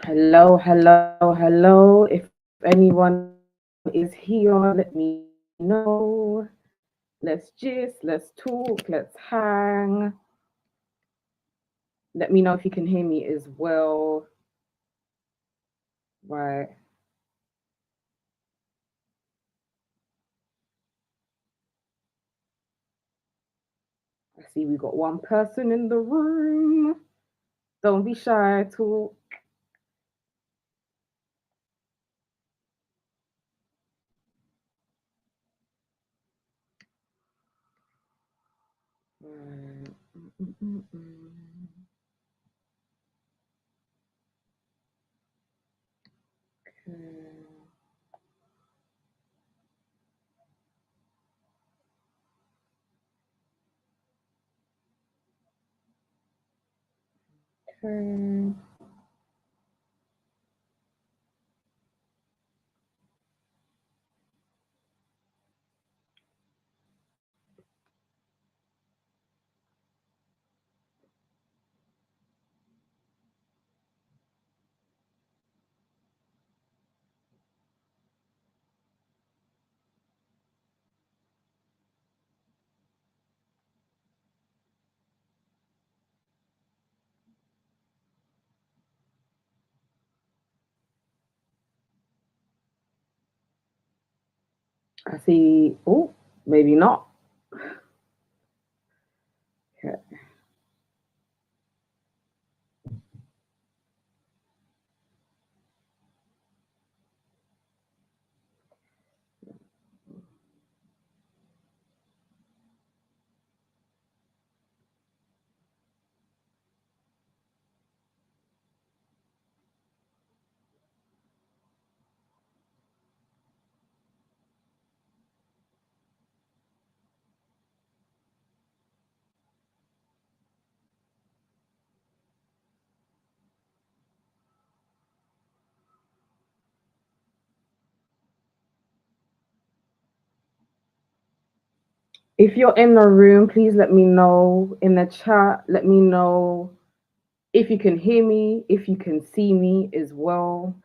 Hello, hello, hello. If anyone is here, let me know. Let's gist, let's talk, let's hang. Let me know if you can hear me as well. Right. I see we got one person in the room. Don't be shy, talk. Right. Okay. Okay. I see. Oh, maybe not. Okay. If you're in the room, please let me know in the chat. Let me know if you can hear me, if you can see me as well.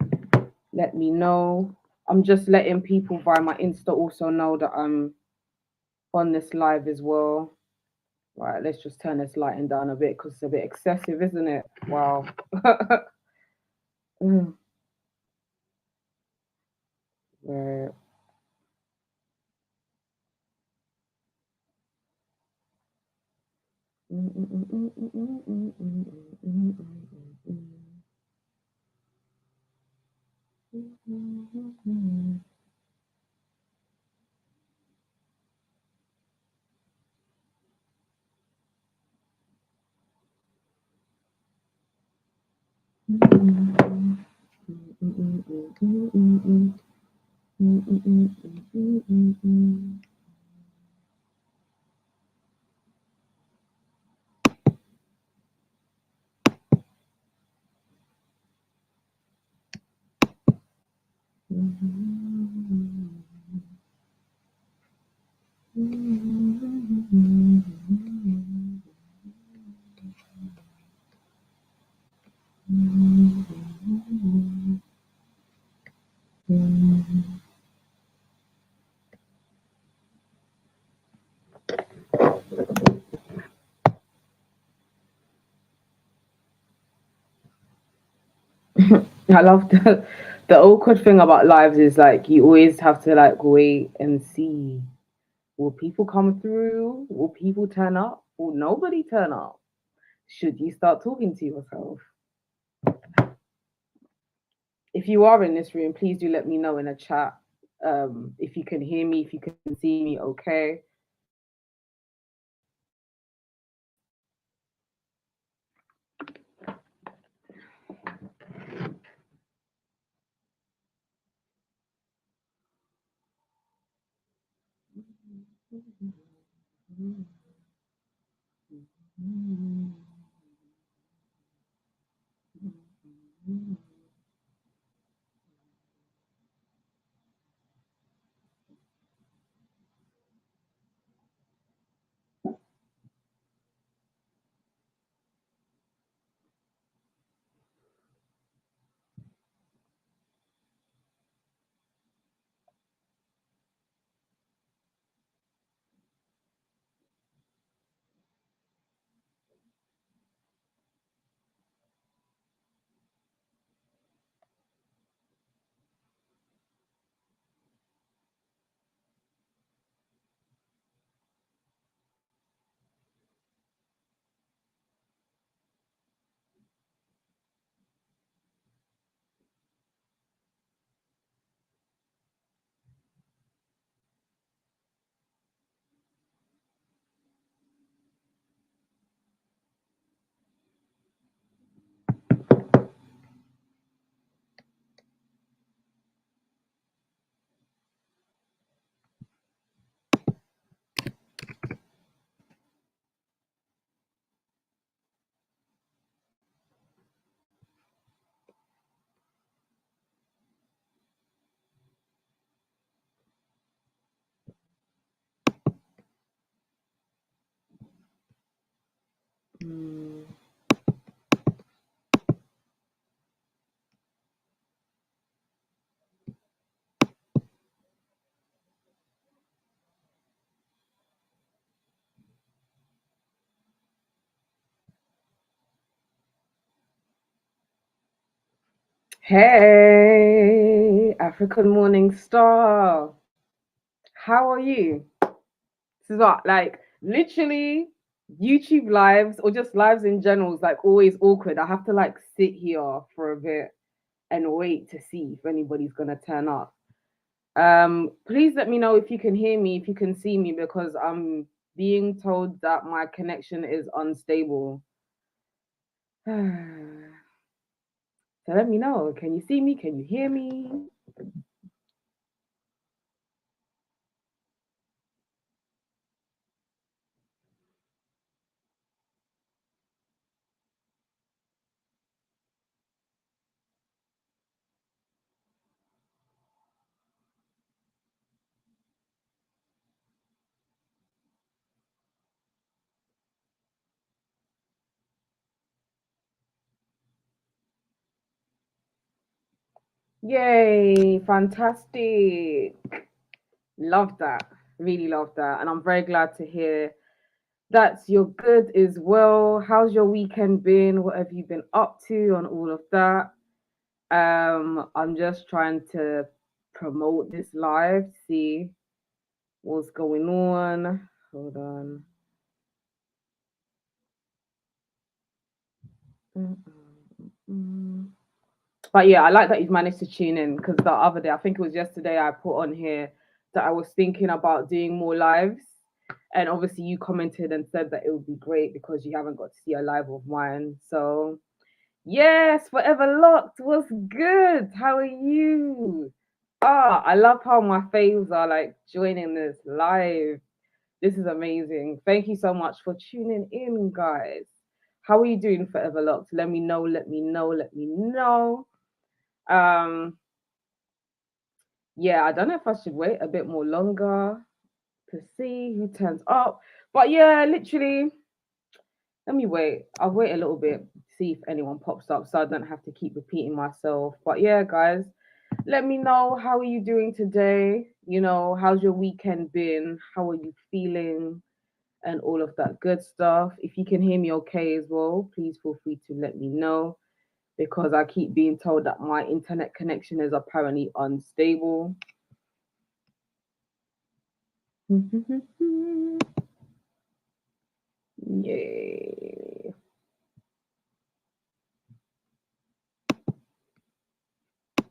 Let me know. I'm just letting people via my Insta also know that I'm on this live as well. Right, let's just turn this lighting down a bit because it's a bit excessive, isn't it? Wow. Right. I love the awkward thing about lives is like you always have to like wait and see. Will people come through? Will people turn up? Will nobody turn up? Should you start talking to yourself? If you are in this room, please do let me know in a chat. If you can hear me, if you can see me, okay. Mm. Hey, African Morning Star. How are you? This is what, like, literally, YouTube lives or just lives in general is like always awkward. I have to like sit here for a bit and wait to see if anybody's gonna turn up. Please let me know if you can hear me, if you can see me, because I'm being told that my connection is unstable. So let me know. Can you see me? Can you hear me? Yay, fantastic. Love that. Really love that. And I'm very glad to hear that you're good as well. How's your weekend been? What have you been up to on all of that? I'm just trying to promote this live, see what's going on. Hold on. Mm, mm, mm. But yeah, I like that you've managed to tune in because the other day, I think it was yesterday, I put on here that I was thinking about doing more lives. And obviously, you commented and said that it would be great because you haven't got to see a live of mine. So, yes, Forever Locked was good. How are you? Ah, I love how my faves are like joining this live. This is amazing. Thank you so much for tuning in, guys. How are you doing, Forever Locked? Let me know, let me know, let me know. Um, yeah, I don't know if I should wait a bit more longer to see who turns up. But yeah, literally, let me wait. I'll wait a little bit, see if anyone pops up so I don't have to keep repeating myself. But yeah, guys, let me know how are you doing today? You know, how's your weekend been? How are you feeling? And all of that good stuff. If you can hear me okay as well, please feel free to let me know. because I keep being told that my internet connection is apparently unstable. Yay.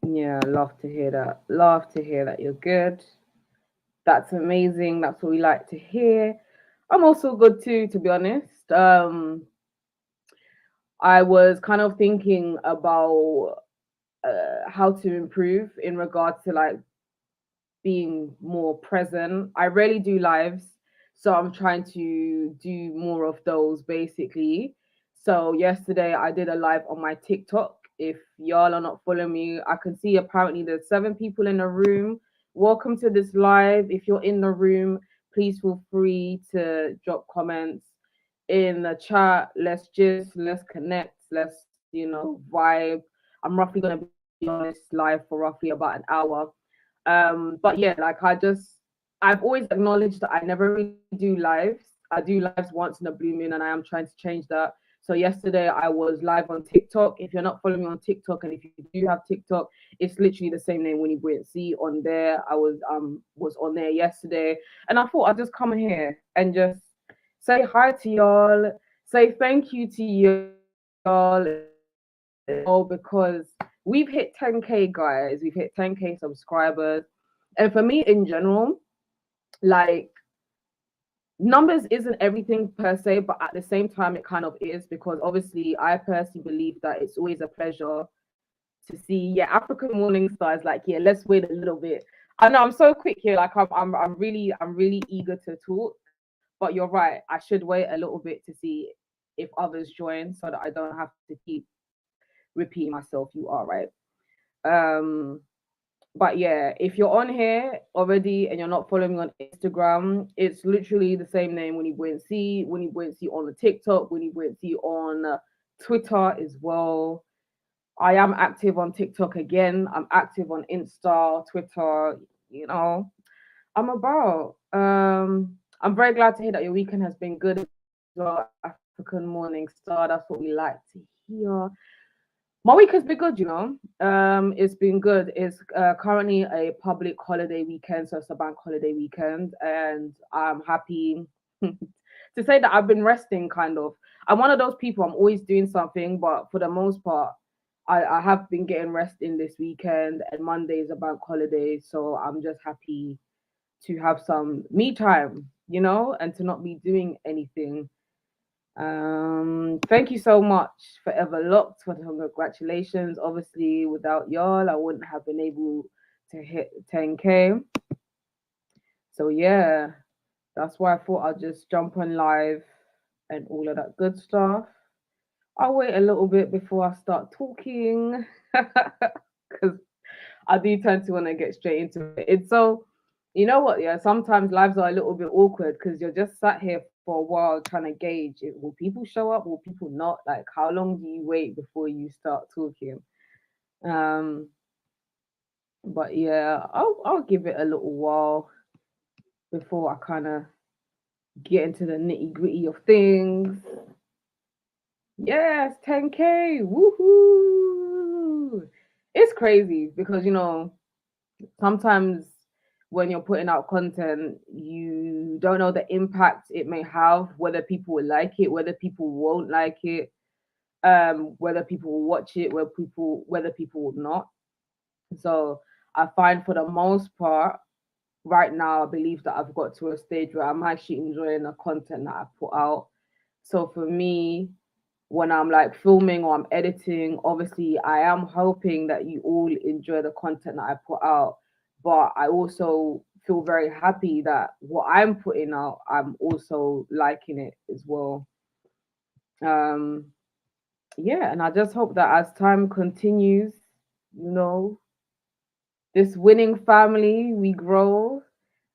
Yeah, love to hear that. Love to hear that you're good. That's amazing. That's what we like to hear. I'm also good too, to be honest. I was kind of thinking about how to improve in regards to like being more present. I rarely do lives, so I'm trying to do more of those basically. So yesterday I did a live on my TikTok. If y'all are not following me, I can see apparently there's 7 people in the room. Welcome to this live. If you're in the room, please feel free to drop comments in the chat. Let's connect, let's vibe. I'm roughly gonna be on this live for roughly about an hour. But yeah, like I've always acknowledged that I never really do lives. I do lives once in a blue moon, and I am trying to change that. So yesterday I was live on TikTok. If you're not following me on TikTok, and if you do have TikTok, it's literally the same name, Winnie Buoyancy, on there. I was on there yesterday, and I thought I'd just come here and just say hi to y'all, say thank you to y'all because we've hit 10K, guys. We've hit 10K subscribers. And for me in general, like, numbers isn't everything per se, but at the same time, it kind of is, because obviously, I personally believe that it's always a pleasure to see, yeah, African Morning Stars. Like, yeah, let's wait a little bit. I know I'm so quick here. Like, I'm really eager to talk, but you're right. I should wait a little bit to see if others join, so that I don't have to keep repeating myself. You are right. Um, but yeah, if you're on here already and you're not following me on Instagram, it's literally the same name, Winnie Buoyancy on the TikTok, Winnie Buoyancy on Twitter as well. I am active on TikTok again. I'm active on Insta, Twitter, you know. I'm about. I'm very glad to hear that your weekend has been good as well. African Morning Star, that's what we like to hear. My week has been good, it's been good. It's currently a public holiday weekend, so it's a bank holiday weekend, and I'm happy to say that I've been resting kind of. I'm one of those people, I'm always doing something, but for the most part, I have been getting rest in this weekend, and Monday is a bank holiday, so I'm just happy to have some me time, and to not be doing anything. Thank you so much, Forever Locked, for the congratulations. Obviously, without y'all, I wouldn't have been able to hit 10K. So yeah, that's why I thought I'd just jump on live and all of that good stuff. I'll wait a little bit before I start talking because I do tend to want to get straight into it. It's so, you know what? Yeah, sometimes lives are a little bit awkward because you're just sat here for a while trying to gauge it. Will people show up? Will people not? Like, how long do you wait before you start talking? Um, but yeah, I'll give it a little while before I kind of get into the nitty gritty of things. Yes, 10K, woohoo! It's crazy because sometimes when you're putting out content, you don't know the impact it may have, whether people will like it, whether people won't like it, whether people will watch it, whether people will not. So I find for the most part, right now, I believe that I've got to a stage where I'm actually enjoying the content that I put out. So for me, when I'm like filming or I'm editing, obviously I am hoping that you all enjoy the content that I put out. But I also feel very happy that what I'm putting out, I'm also liking it as well. Um, yeah, and I just hope that as time continues, you know, this winning family, we grow.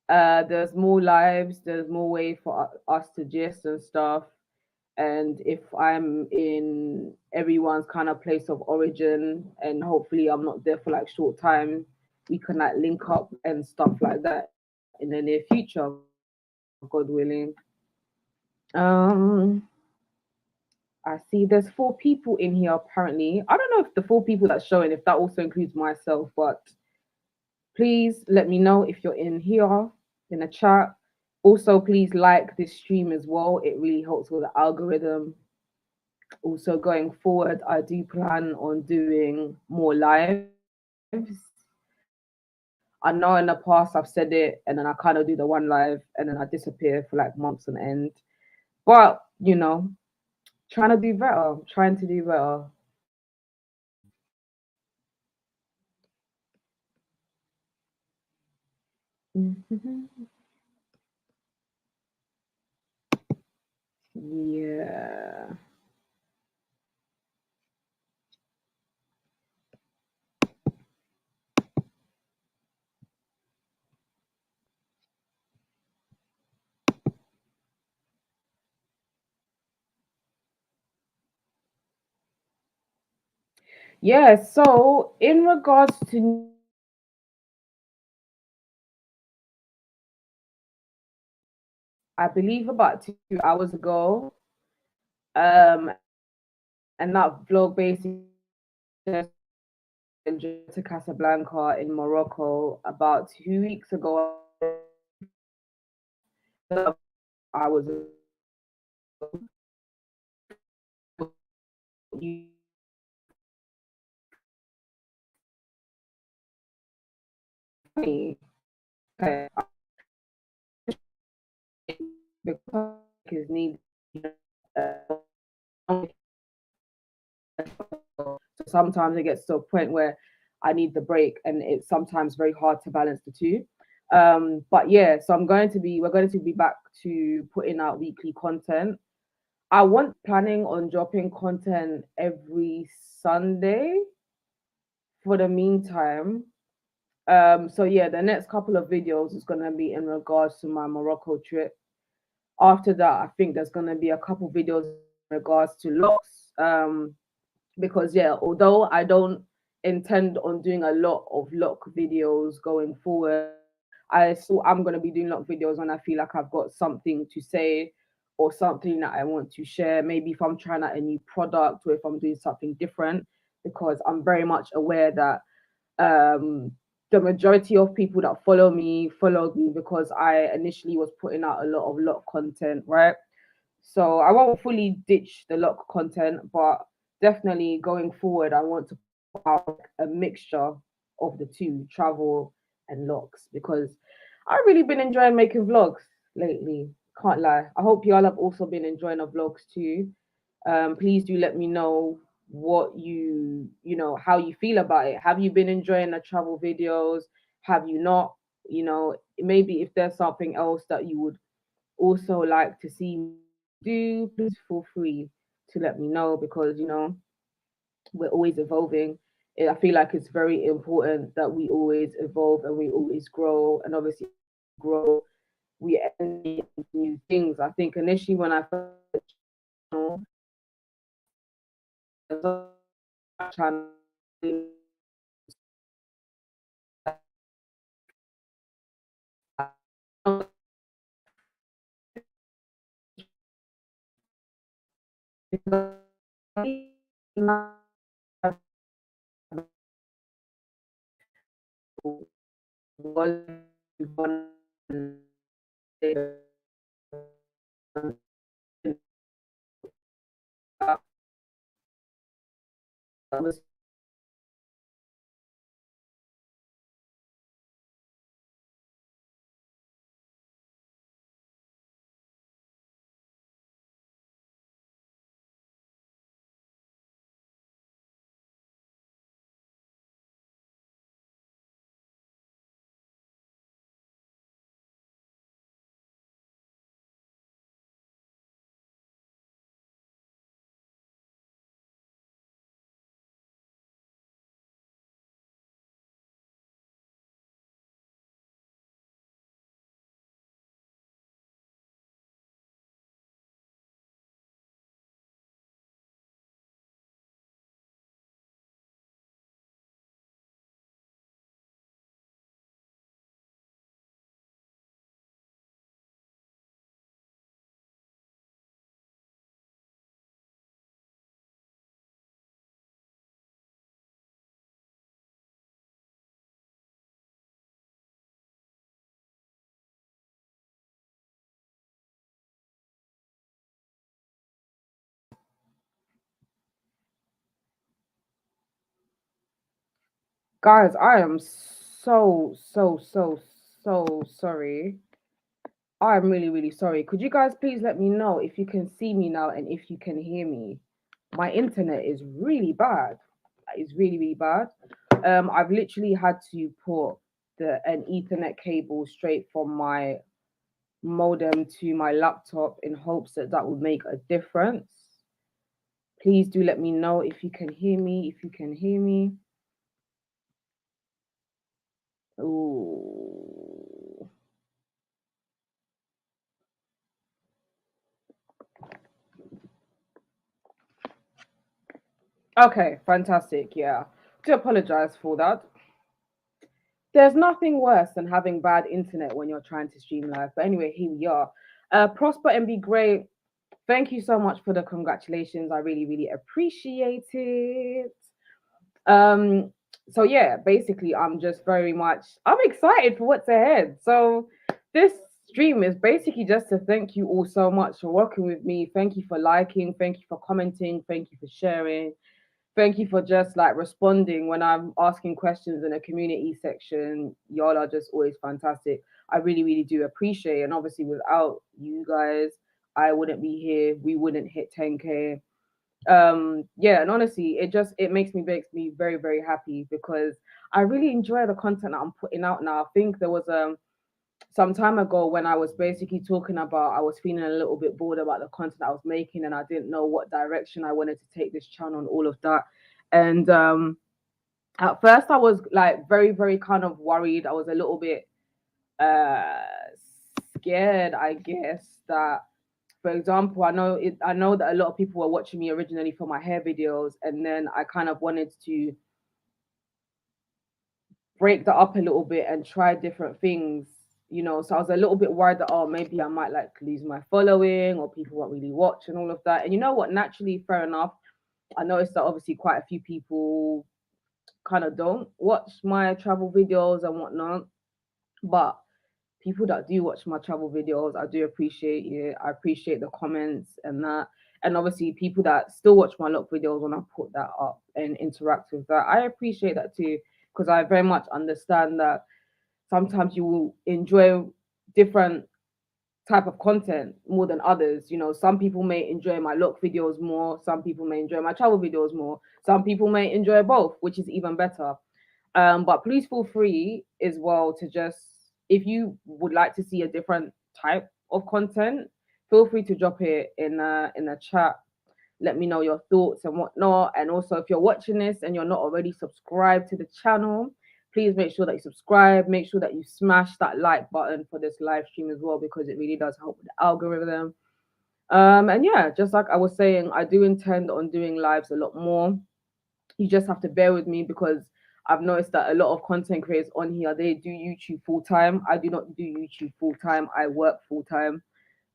There's more lives, there's more way for us to gist and stuff. And if I'm in everyone's kind of place of origin, and hopefully I'm not there for like short time, we can like link up and stuff like that in the near future, God willing. Um, I see there's four people in here apparently. I don't know if the four people that's showing, if that also includes myself, but please let me know if you're in here in the chat. Also, please like this stream as well. It really helps with the algorithm. Also, going forward, I do plan on doing more lives. I know in the past I've said it and then I kind of do the one live and then I disappear for like months on end. But, trying to do better, trying to do better. Mhm. Yeah. Yeah, so in regards to I believe about 2 hours ago, and that vlog basically to Casablanca in Morocco about 2 weeks ago. I was because his needs. So sometimes it gets to a point where I need the break, and it's sometimes very hard to balance the two. But yeah, so we're going to be back to putting out weekly content. I want planning on dropping content every Sunday for the meantime. So yeah, the next couple of videos is gonna be in regards to my Morocco trip. After that, I think there's gonna be a couple videos in regards to locks. Because yeah, although I don't intend on doing a lot of lock videos going forward, I'm gonna be doing lock videos when I feel like I've got something to say or something that I want to share. Maybe if I'm trying out a new product or if I'm doing something different, because I'm very much aware that um the majority of people that followed me because I initially was putting out a lot of lock content, right? So I won't fully ditch the lock content, but definitely going forward, I want to put out a mixture of the two, travel and locks, because I've really been enjoying making vlogs lately. Can't lie. I hope y'all have also been enjoying the vlogs too. Please do let me know what how you feel about it. Have you been enjoying the travel videos? Have you not? Maybe if there's something else that you would also like to see me do, please feel free to let me know, because we're always evolving. I feel like it's very important that we always evolve and we always grow, and obviously grow, we end new things. I think initially when I first trying Guys, I am so sorry. I'm really, really sorry. Could you guys please let me know if you can see me now and if you can hear me? My internet is really bad. It's really, really bad. I've literally had to put an Ethernet cable straight from my modem to my laptop in hopes that that would make a difference. Please do let me know if you can hear me. If you can hear me. Ooh. Okay, fantastic. Yeah. Do apologize for that. There's nothing worse than having bad internet when you're trying to stream live. But anyway, here we are. Prosper and be great. Thank you so much for the congratulations. I really, really appreciate it. Um, so yeah, basically, I'm excited for what's ahead. So this stream is basically just to thank you all so much for working with me. Thank you for liking, thank you for commenting, thank you for sharing. Thank you for just like responding when I'm asking questions in a community section. Y'all are just always fantastic. I really, really do appreciate it. And obviously, without you guys, I wouldn't be here. We wouldn't hit 10K. Yeah, and honestly, it makes me very, very happy because I really enjoy the content that I'm putting out now. I think there was some time ago when I was basically talking about I was feeling a little bit bored about the content I was making and I didn't know what direction I wanted to take this channel and all of that. And at first I was like very, very kind of worried. I was a little bit uh scared, I guess, that for example, I know that a lot of people were watching me originally for my hair videos and then I kind of wanted to break that up a little bit and try different things, you know. So I was a little bit worried that, oh, maybe I might like lose my following or people won't really watch and all of that. And you know what? Naturally, fair enough. I noticed that obviously quite a few people kind of don't watch my travel videos and whatnot. But people that do watch my travel videos, I do appreciate it. I appreciate the comments and that. And obviously, people that still watch my look videos when I put that up and interact with that, I appreciate that too. Because I very much understand that sometimes you will enjoy different type of content more than others. You know, some people may enjoy my look videos more, some people may enjoy my travel videos more, some people may enjoy both, which is even better. But please feel free as well to just, if you would like to see a different type of content, feel free to drop it in a chat. Let me know your thoughts and whatnot. And also, if you're watching this and you're not already subscribed to the channel, please make sure that you subscribe. Make sure that you smash that like button for this live stream as well because it really does help with the algorithm. And yeah, just like I was saying, I do intend on doing lives a lot more. You just have to bear with me because I've noticed that a lot of content creators on here they do YouTube full time. I do not do YouTube full time. I work full time.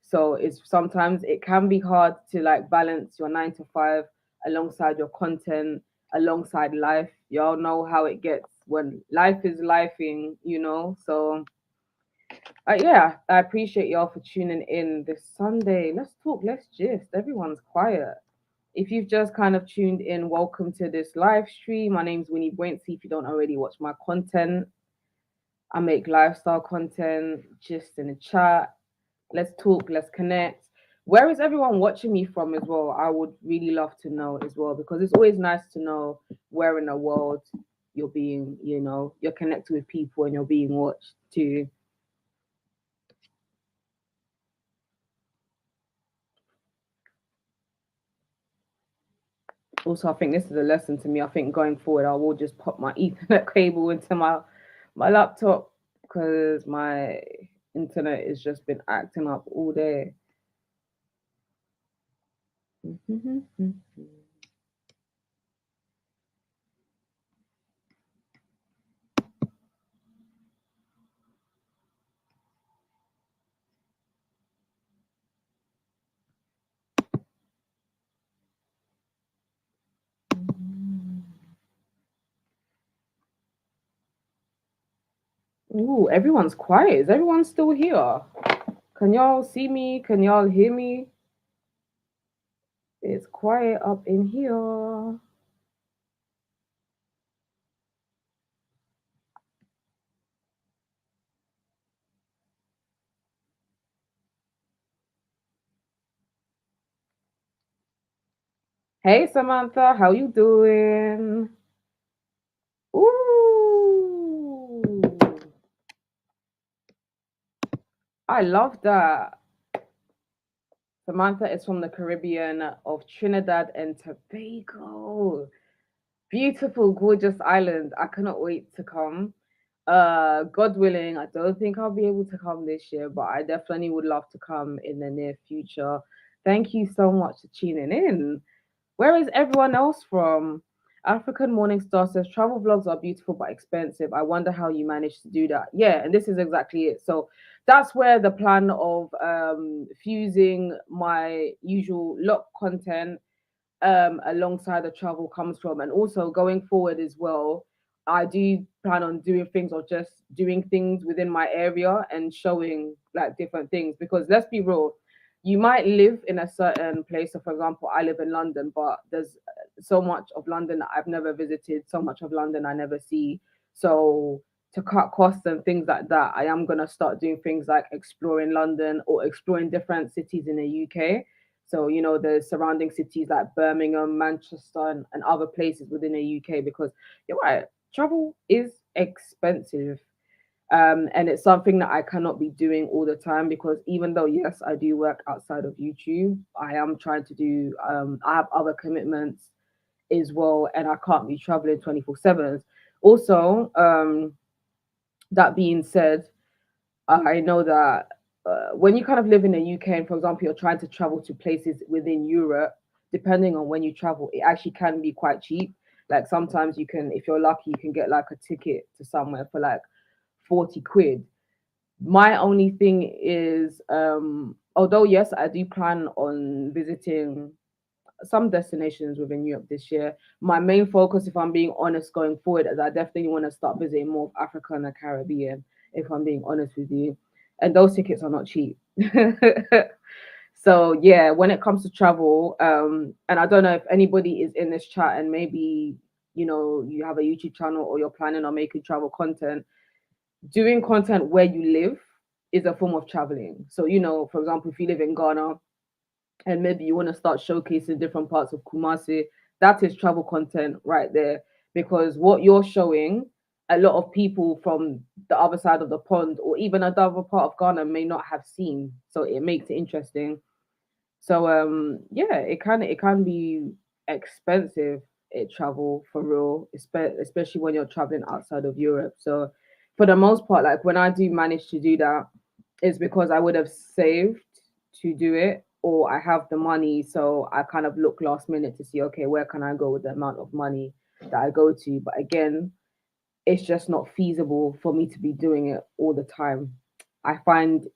So it's sometimes it can be hard to like balance your 9 to 5 alongside your content, alongside life. Y'all know how it gets when life is lifing, you know. So yeah, I appreciate y'all for tuning in this Sunday. Let's talk, let's gist. Everyone's quiet. If you've just kind of tuned in, welcome to this live stream. My name's Winnie Buency. If you don't already watch my content, I make lifestyle content, just in the chat. Let's talk, let's connect. Where is everyone watching me from as well? I would really love to know as well because it's always nice to know where in the world you're being, you know, you're connected with people and you're being watched too. Also, I think this is a lesson to me. I think going forward, I will just pop my Ethernet cable into my laptop because my internet has just been acting up all day. Ooh, everyone's quiet. Is everyone still here? Can y'all see me? Can y'all hear me? It's quiet up in here. Hey Samantha, how you doing? Ooh, I love that. Samantha is from the Caribbean of Trinidad and Tobago. Beautiful, gorgeous island. I cannot wait to come. God willing, I don't think I'll be able to come this year, but I definitely would love to come in the near future. Thank you so much for tuning in. Where is everyone else from? African Morningstar says travel vlogs are beautiful but expensive. I wonder how you manage to do that. Yeah, and this is exactly it. So that's where the plan of fusing my usual lock content alongside the travel comes from. And also going forward as well, I do plan on doing things or just doing things within my area and showing like different things. Because let's be real, you might live in a certain place. So, for example, I live in London, but there's so much of London that I've never visited, so much of London I never see. So, to cut costs and things like that, I am going to start doing things like exploring London or exploring different cities in the UK. So, the surrounding cities like Birmingham, Manchester, and other places within the UK, because you're right, travel is expensive. And it's something that I cannot be doing all the time because even though, yes, I do work outside of YouTube, I am trying to do, I have other commitments as well, and I can't be traveling 24/7. Also, that being said, I know that when you kind of live in the UK, and for example, you're trying to travel to places within Europe, depending on when you travel, it actually can be quite cheap. Like sometimes you can, if you're lucky, you can get like a ticket to somewhere for like 40 quid. My only thing is, although, yes, I do plan on visiting some destinations within Europe this year. My main focus, if I'm being honest, going forward, is I definitely want to start visiting more of Africa and the Caribbean, if I'm being honest with you. And those tickets are not cheap. So yeah, when it comes to travel, and I don't know if anybody is in this chat and maybe you have a YouTube channel or you're planning on making travel content. Doing content where you live is a form of traveling. So for example, if you live in Ghana and maybe you want to start showcasing different parts of Kumasi, that is travel content right there. Because what you're showing, a lot of people from the other side of the pond or even another part of Ghana may not have seen. So it makes it interesting. So yeah, it can be expensive travel for real, especially when you're traveling outside of Europe. So for the most part, like when I do manage to do that, it's because I would have saved to do it or I have the money. So I kind of look last minute to see, okay, where can I go with the amount of money that I go to? But again, it's just not feasible for me to be doing it all the time. I find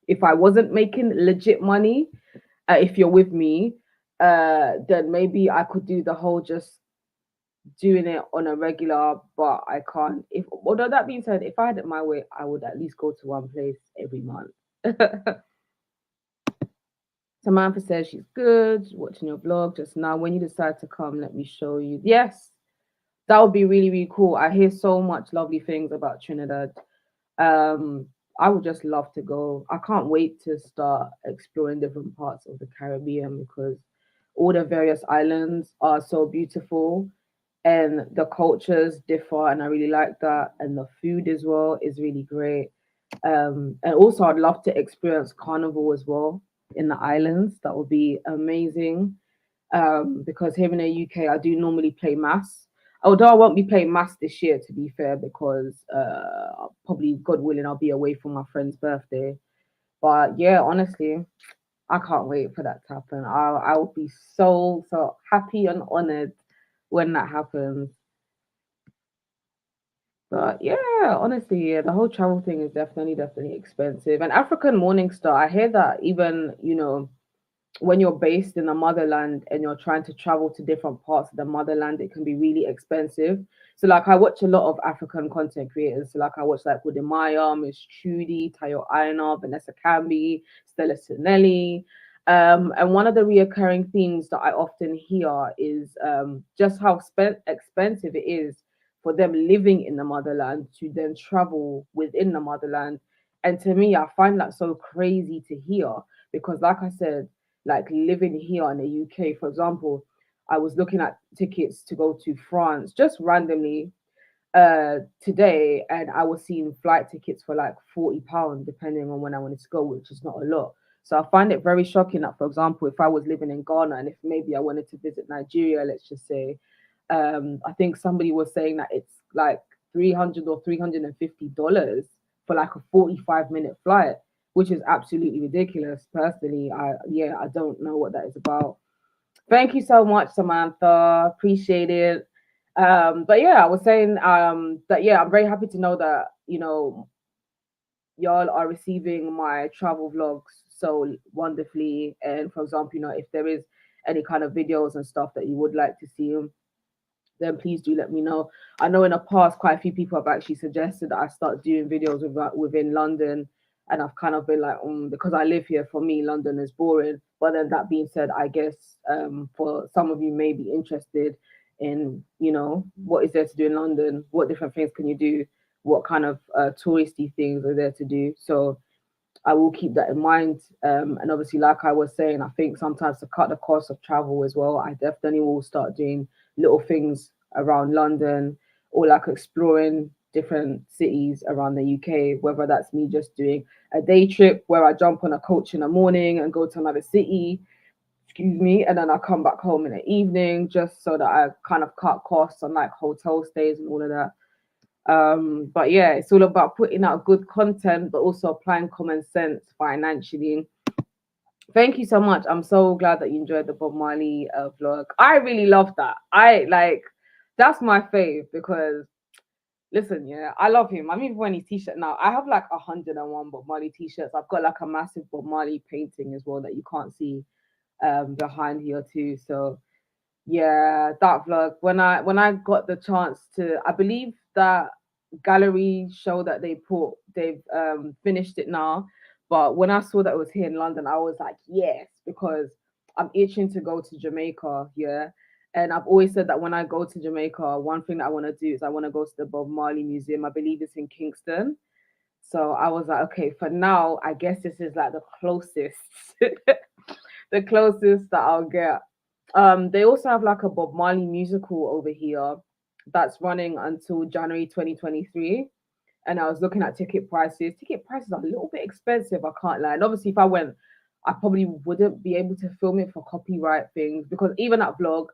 if I wasn't making legit money, if you're with me, then maybe I could do the whole just doing it on a regular, but I can't. If although that being said, if I had it my way, I would at least go to one place every month. Samantha says she's good, watching your vlog just now. When you decide to come, let me show you. Yes, that would be really, really cool. I hear so much lovely things about Trinidad. Um, I would just love to go. I can't wait to start exploring different parts of the Caribbean because all the various islands are so beautiful and the cultures differ, and I really like that. And the food as well is really great. And also, I'd love to experience carnival as well in the islands. That would be amazing. Because here in the UK, I do normally play mass. Although I won't be playing mass this year, to be fair, because probably God willing, I'll be away for my friend's birthday. But yeah, honestly, I can't wait for that to happen. I will be so happy and honored when that happens. But yeah, honestly, yeah, the whole travel thing is definitely expensive. And African Morningstar, I hear that even when you're based in the motherland and you're trying to travel to different parts of the motherland, it can be really expensive. So like I watch a lot of African content creators. So like I watch like Maya, Miss Trudy, Tayo Aina, Vanessa Camby, Stella Sinelli. And one of the reoccurring themes that I often hear is just how expensive it is for them living in the motherland to then travel within the motherland. And to me, I find that so crazy to hear because, like I said, like living here in the UK, for example, I was looking at tickets to go to France just randomly today, and I was seeing flight tickets for like £40 depending on when I wanted to go, which is not a lot. So I find it very shocking that, for example, if I was living in Ghana and if maybe I wanted to visit Nigeria, let's just say, I think somebody was saying that it's like 300 or $350 for like a 45-minute flight, which is absolutely ridiculous. Personally, I don't know what that is about. Thank you so much, Samantha. Appreciate it. But yeah, I was saying that yeah, I'm very happy to know that y'all are receiving my travel vlogs so wonderfully. And for example, if there is any kind of videos and stuff that you would like to see, then please do let me know. I know in the past, quite a few people have actually suggested that I start doing videos within London, and I've kind of been like, because I live here, for me, London is boring. But then that being said, I guess for some of you may be interested in, what is there to do in London? What different things can you do? What kind of touristy things are there to do? So I will keep that in mind. And obviously, like I was saying, I think sometimes to cut the cost of travel as well, I definitely will start doing little things around London or like exploring different cities around the UK, whether that's me just doing a day trip where I jump on a coach in the morning and go to another city, excuse me, and then I come back home in the evening just so that I kind of cut costs on like hotel stays and all of that. But yeah, it's all about putting out good content, but also applying common sense financially. Thank you so much. I'm so glad that you enjoyed the Bob Marley vlog. I really love that. That's my fave because listen, yeah, I love him. I'm even wearing his t-shirt now. I have like 101 Bob Marley t-shirts. I've got like a massive Bob Marley painting as well that you can't see behind here too. So yeah, that vlog. When I got the chance to, I believe that gallery show that they've finished it now. But when I saw that it was here in London, I was like, yes, because I'm itching to go to Jamaica. Yeah. And I've always said that when I go to Jamaica, one thing that I want to do is I want to go to the Bob Marley Museum. I believe it's in Kingston. So I was like, okay, for now, I guess this is like the closest, the closest that I'll get. They also have like a Bob Marley musical over here that's running until January 2023. And I was looking at ticket prices. Ticket prices are a little bit expensive, I can't lie. And obviously, if I went, I probably wouldn't be able to film it for copyright things because even that vlog,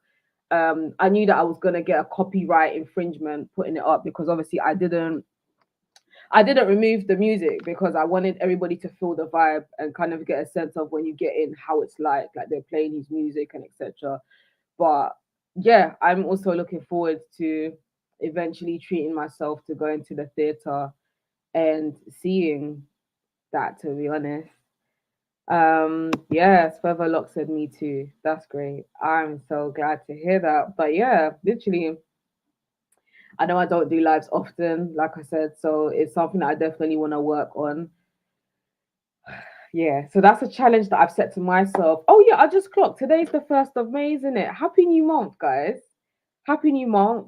I knew that I was gonna get a copyright infringement putting it up because obviously I didn't remove the music because I wanted everybody to feel the vibe and kind of get a sense of when you get in how it's like they're playing his music and etc. But yeah, I'm also looking forward to eventually treating myself to going to the theater and seeing that, to be honest. Yes, Further Lock said me too. That's great. I'm so glad to hear that. But yeah, literally, I know I don't do lives often, like I said, so it's something that I definitely want to work on. Yeah, so that's a challenge that I've set to myself. Oh yeah, I just clocked. Today's the 1st of May, isn't it? Happy new month, guys. Happy new month.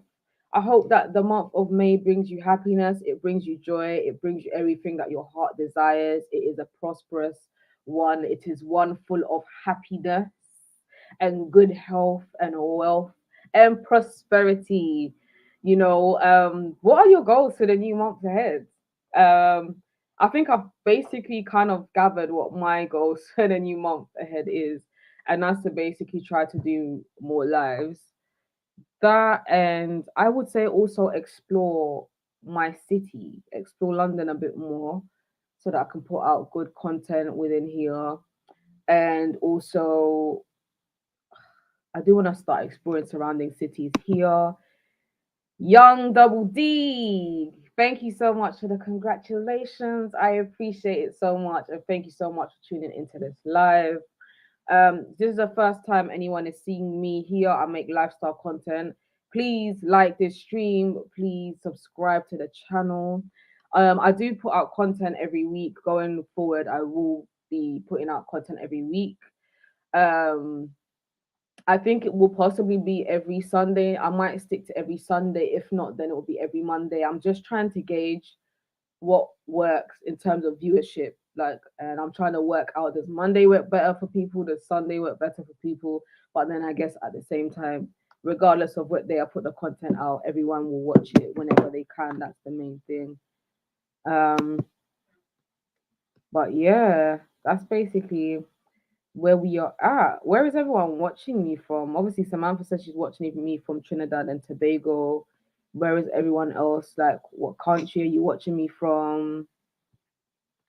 I hope that the month of May brings you happiness, it brings you joy, it brings you everything that your heart desires. It is a prosperous one. It is one full of happiness and good health and wealth and prosperity. What are your goals for the new month ahead? Um, I think I've basically kind of gathered what my goals for the new month ahead is, and that's to basically try to do more lives. That, and I would say also explore my city, explore London a bit more so that I can put out good content within here. And also, I do want to start exploring surrounding cities here. Young Double D, thank you so much for the congratulations. I appreciate it so much. And thank you so much for tuning into this live. This is the first time anyone is seeing me here. I make lifestyle content. Please like this stream. Please subscribe to the channel. I do put out content every week. Going forward, I will be putting out content every week. Um, I think it will possibly be every Sunday. I might stick to every Sunday. If not, then it will be every Monday. I'm just trying to gauge what works in terms of viewership. Like, and I'm trying to work out, does Monday work better for people? Does Sunday work better for people? But then I guess at the same time, regardless of what day I put the content out, everyone will watch it whenever they can. That's the main thing. Um, but yeah, that's basically where we are at. Where is everyone watching me from? Obviously, Samantha says she's watching me from Trinidad and Tobago. Where is everyone else? Like, what country are you watching me from?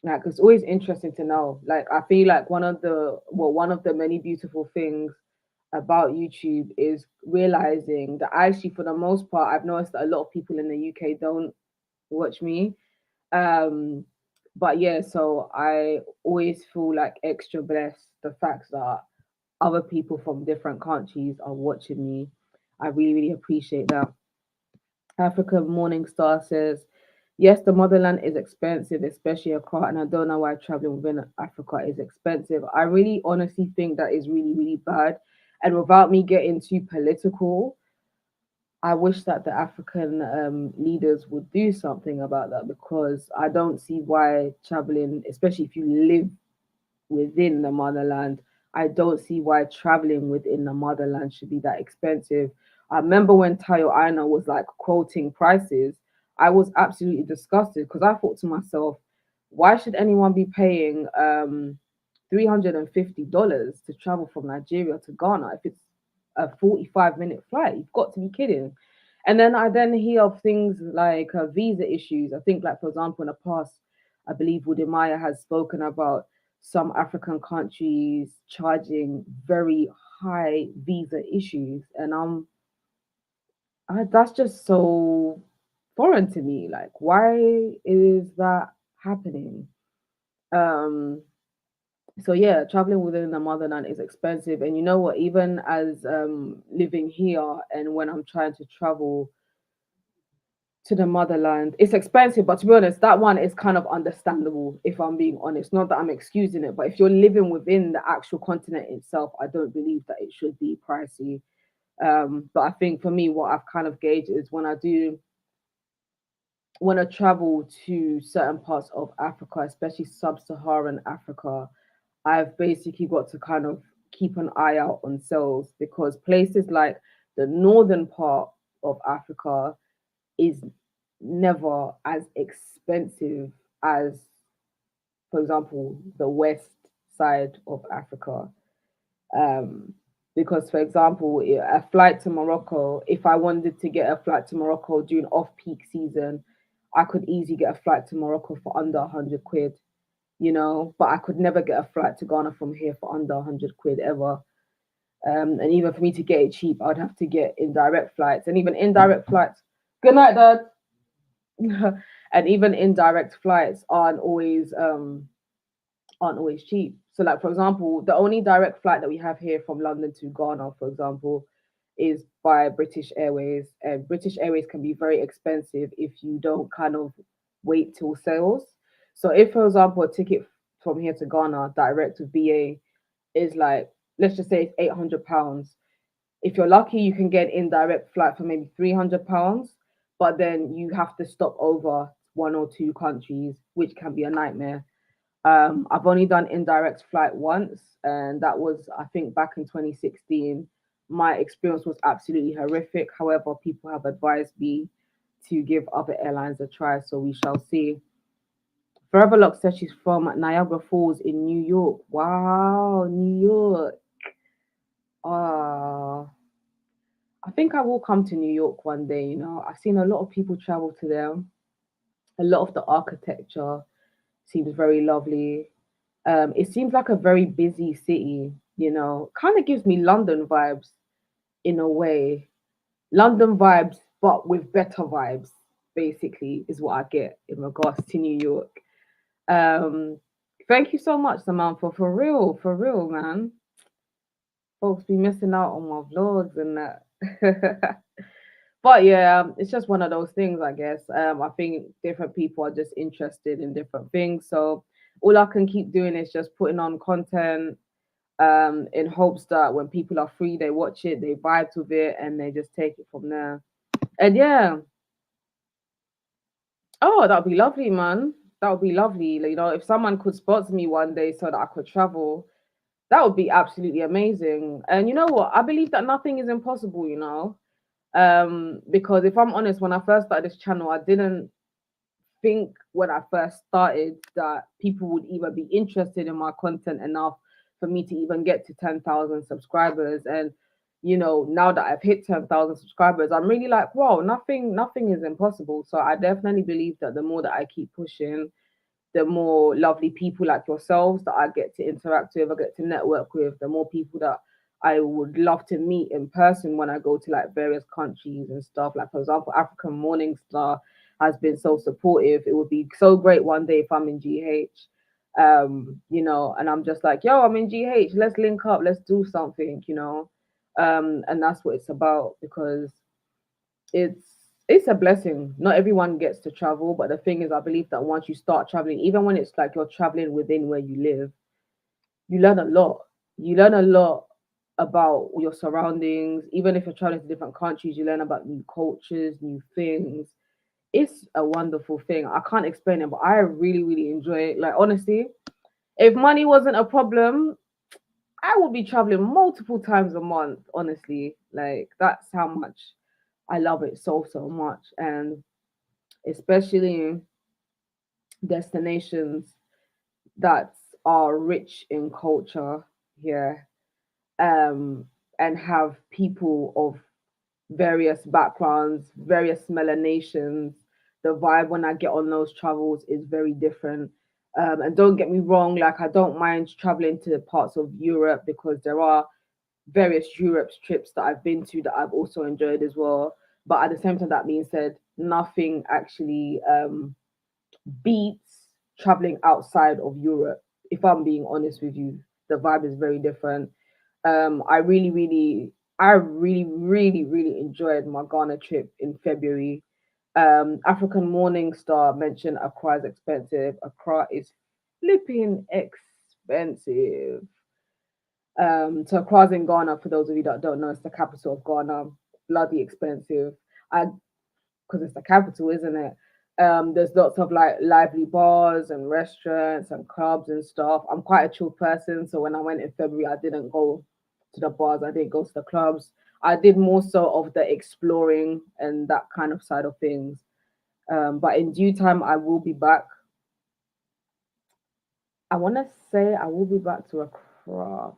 Like, it's always interesting to know. Like, I feel like one of the many beautiful things about YouTube is realizing that actually, for the most part, I've noticed that a lot of people in the UK don't watch me. Um, but yeah, so I always feel like extra blessed the fact that other people from different countries are watching me. I really, really appreciate that. Africa Morning Star says, yes, the motherland is expensive, especially across, and I don't know why traveling within Africa is expensive. I really honestly think that is really, really bad. And without me getting too political, I wish that the African leaders would do something about that because I don't see why traveling, especially if you live within the motherland. I don't see why traveling within the motherland should be that expensive. I remember when Tayo Aina was like quoting prices, I was absolutely disgusted because I thought to myself, why should anyone be paying $350 to travel from Nigeria to Ghana if it's a 45-minute flight? You've got to be kidding. And then I then hear of things like visa issues. I think, like, for example, in the past, I believe Wudimaya has spoken about some African countries charging very high visa issues, and that's just so foreign to me. Like, why is that happening? Um, so yeah, traveling within the motherland is expensive, and you know what? Even as living here, and when I'm trying to travel to the motherland. It's expensive, but to be honest, that one is kind of understandable if I'm being honest. Not that I'm excusing it, but if you're living within the actual continent itself, I don't believe that it should be pricey. But I think for me, what I've kind of gauged is when I do want to travel to certain parts of Africa, especially sub-Saharan Africa, I've basically got to kind of keep an eye out on sales because places like the northern part of Africa is never as expensive as, for example, the west side of Africa. Um, because, for example, a flight to Morocco, if I wanted to get a flight to Morocco during off peak season, I could easily get a flight to Morocco for under 100 quid, but I could never get a flight to Ghana from here for under 100 quid ever. And even for me to get it cheap, I'd have to get indirect flights. And even indirect flights, good night, Dad. And even indirect flights aren't always cheap. So, like, for example, the only direct flight that we have here from London to Ghana, for example, is by British Airways. And British Airways can be very expensive if you don't kind of wait till sales. So if, for example, a ticket from here to Ghana direct with BA is like, let's just say it's £800. If you're lucky, you can get indirect flight for maybe £300, but then you have to stop over one or two countries, which can be a nightmare. I've only done indirect flight once, and that was, I think, back in 2016. My experience was absolutely horrific. However, people have advised me to give other airlines a try, so we shall see. Forever Lock says she's from Niagara Falls in New York. Wow, New York. Ah, I think I will come to New York one day. I've seen a lot of people travel to there. A lot of the architecture seems very lovely. It seems like a very busy city, kind of gives me London vibes in a way. London vibes, but with better vibes, basically, is what I get in regards to New York. Um, Thank you so much, Samantha, for real, man. Folks be missing out on my vlogs and that. But yeah, it's just one of those things, I guess. I think different people are just interested in different things. So all I can keep doing is just putting on content in hopes that when people are free, they watch it, they vibe with it, and they just take it from there. And yeah, oh, that'd be lovely, man. That would be lovely. Like, if someone could sponsor me one day so that I could travel, that would be absolutely amazing. And you know what? I believe that nothing is impossible, because if I'm honest, when I first started this channel, I didn't think when I first started that people would even be interested in my content enough for me to even get to 10,000 subscribers. And now that I've hit 10,000 subscribers, I'm really like, wow, nothing is impossible. So I definitely believe that the more that I keep pushing, the more lovely people like yourselves that I get to interact with, I get to network with, the more people that I would love to meet in person when I go to like various countries and stuff. Like, for example, African Morning Star has been so supportive. It would be so great one day if I'm in GH. And I'm just like, yo, I'm in GH, let's link up, let's do something. And that's what it's about, because it's it's a blessing. Not everyone gets to travel, but the thing is, I believe that once you start traveling, even when it's like you're traveling within where you live, you learn a lot. You learn a lot about your surroundings. Even if you're traveling to different countries, you learn about new cultures, new things. It's a wonderful thing. I can't explain it, but I really, really enjoy it. Like, honestly, if money wasn't a problem, I would be traveling multiple times a month. Honestly, like, that's how much I love it so much. And especially destinations that are rich in culture here, um, and have people of various backgrounds, various melanations. The vibe when I get on those travels is very different. And don't get me wrong, like, I don't mind traveling to parts of Europe, because there are various Europe's trips that I've been to that I've also enjoyed as well. But at the same time, that being said, nothing actually beats traveling outside of Europe. If I'm being honest with you, the vibe is very different. I really enjoyed my Ghana trip in February. African Morning Star mentioned Accra is expensive. Accra is flipping expensive. So Accra's in Ghana. For those of you that don't know, it's the capital of Ghana. Bloody expensive. I Because it's the capital, isn't it? There's lots of like lively bars and restaurants and clubs and stuff. I'm quite a chill person, so when I went in February, I didn't go to the bars, I didn't go to the clubs. I did more so of the exploring and that kind of side of things. But in due time, I will be back. I want to say I will be back to Accra.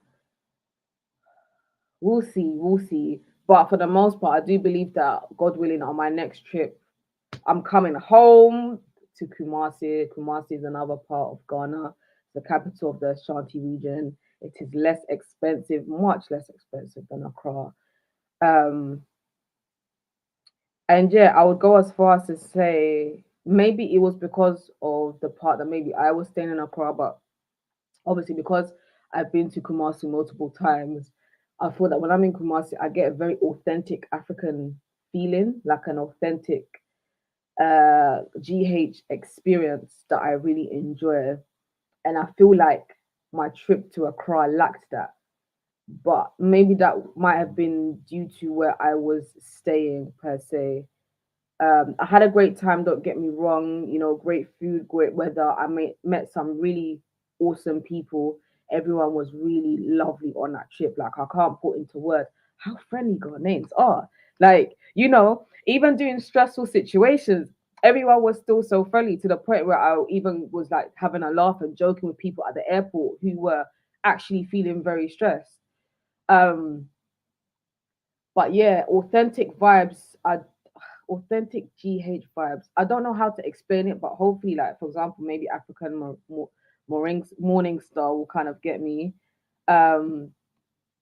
We'll see, we'll see. But for the most part, I do believe that, God willing, on my next trip, I'm coming home to Kumasi. Kumasi is another part of Ghana, the capital of the Ashanti region. It is less expensive, much less expensive than Accra. Um, and yeah, I would go as far as to say maybe it was because of the part that maybe I was staying in Accra, but obviously because I've been to Kumasi multiple times, I feel that when I'm in Kumasi, I get a very authentic African feeling, like an authentic GH experience that I really enjoy. And I feel like my trip to Accra lacked that. But maybe that might have been due to where I was staying per se. I had a great time, don't get me wrong, great food, great weather. Met some really awesome people. Everyone was really lovely on that trip. Like, I can't put into words how friendly Ghanaians are. Like, even during stressful situations, everyone was still so friendly, to the point where I even was like having a laugh and joking with people at the airport who were actually feeling very stressed. Um, but yeah, authentic GH vibes. I don't know how to explain it, but hopefully, like, for example, maybe African Morning Star will kind of get me. Um,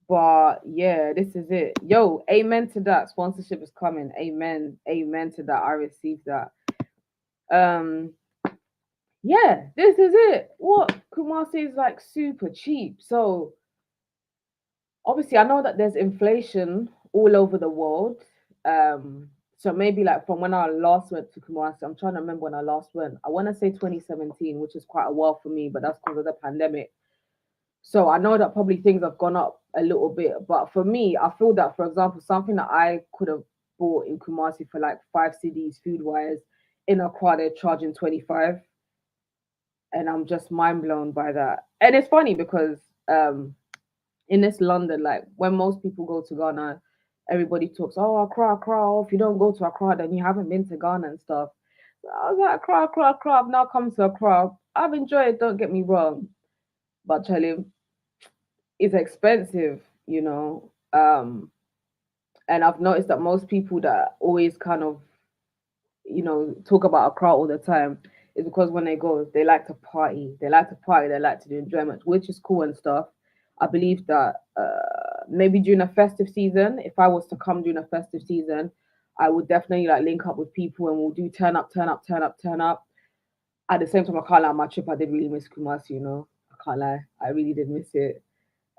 but yeah, this is it. Yo, amen to that. Sponsorship is coming. Amen to that. I received that. Um, yeah, this is it. What Kumasi is like super cheap. So obviously, I know that there's inflation all over the world. So maybe like from when I last went to Kumasi, I'm trying to remember when I last went. I want to say 2017, which is quite a while for me, but that's because of the pandemic. So I know that probably things have gone up a little bit, but for me, I feel that, for example, something that I could have bought in Kumasi for like 5 CDs food wise, in Accra they're charging 25. and I'm just mind blown by that. And it's funny because in this London, like when most people go to Ghana, everybody talks, oh, Accra, Accra. Oh, if you don't go to Accra, then you haven't been to Ghana and stuff. I was like, Accra, Accra, Accra. I've now come to Accra. I've enjoyed it, don't get me wrong. But Charlie, it's expensive, you know. And I've noticed that most people that always kind of, talk about Accra all the time is because when they go, they like to party. They like to party. They like to do enjoyment, which is cool and stuff. I believe that maybe during a festive season, if I was to come during a festive season, I would definitely like link up with people and we'll do turn up, turn up, turn up, turn up. At the same time, I can't lie, my trip, I did really miss Kumasi, you know. I can't lie. I really did miss it.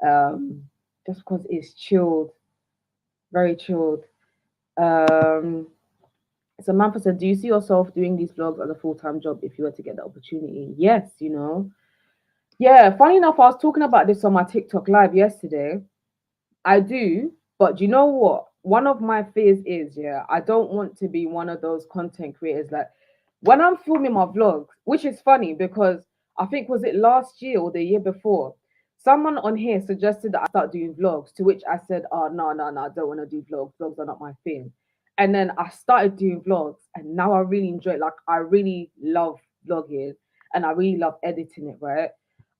Um, just because it's chilled, very chilled. Um, Samantha said, do you see yourself doing these vlogs as a full-time job if you were to get the opportunity? Yes, you know. Yeah, funny enough, I was talking about this on my TikTok live yesterday. I do, but do you know what? One of my fears is, yeah, I don't want to be one of those content creators like when I'm filming my vlogs, which is funny because I think was it last year or the year before, someone on here suggested that I start doing vlogs, to which I said, oh no, no, no, I don't want to do vlogs. Vlogs are not my thing. And then I started doing vlogs and now I really enjoy it. Like I really love vlogging and I really love editing it, right?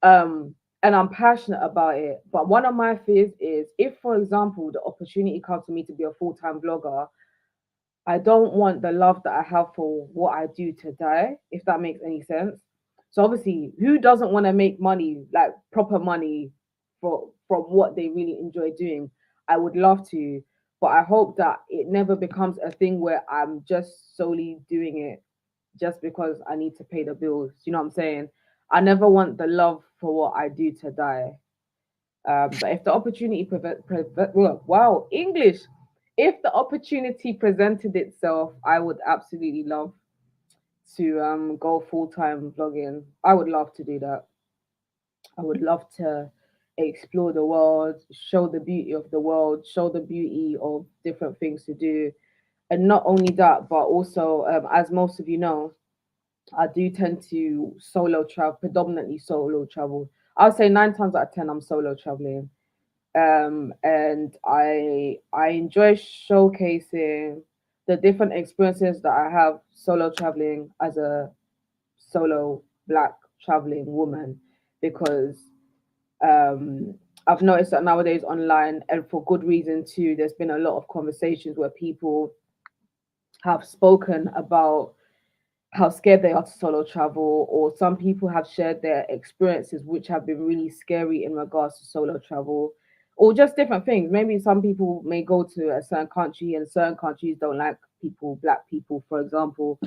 And I'm passionate about it. But one of my fears is if, for example, the opportunity comes to me to be a full-time vlogger, I don't want the love that I have for what I do to die, if that makes any sense. So obviously, who doesn't want to make money, like proper money from what they really enjoy doing? I would love to, but I hope that it never becomes a thing where I'm just solely doing it just because I need to pay the bills. You know what I'm saying? I never want the love for what I do to die. But if the opportunity wow, English. If the opportunity presented itself, I would absolutely love to go full time vlogging. I would love to do that. I would love to explore the world, show the beauty of the world, show the beauty of different things to do, and not only that, but also as most of you know, I do tend to solo travel, predominantly solo travel. I would say 9 times out of 10 I'm solo traveling, and I enjoy showcasing the different experiences that I have solo traveling as a solo black traveling woman because um I've noticed that nowadays online and for good reason too, there's been a lot of conversations where people have spoken about how scared they are to solo travel, or some people have shared their experiences which have been really scary in regards to solo travel, or just different things. Maybe some people may go to a certain country and certain countries don't like people, black people, for example,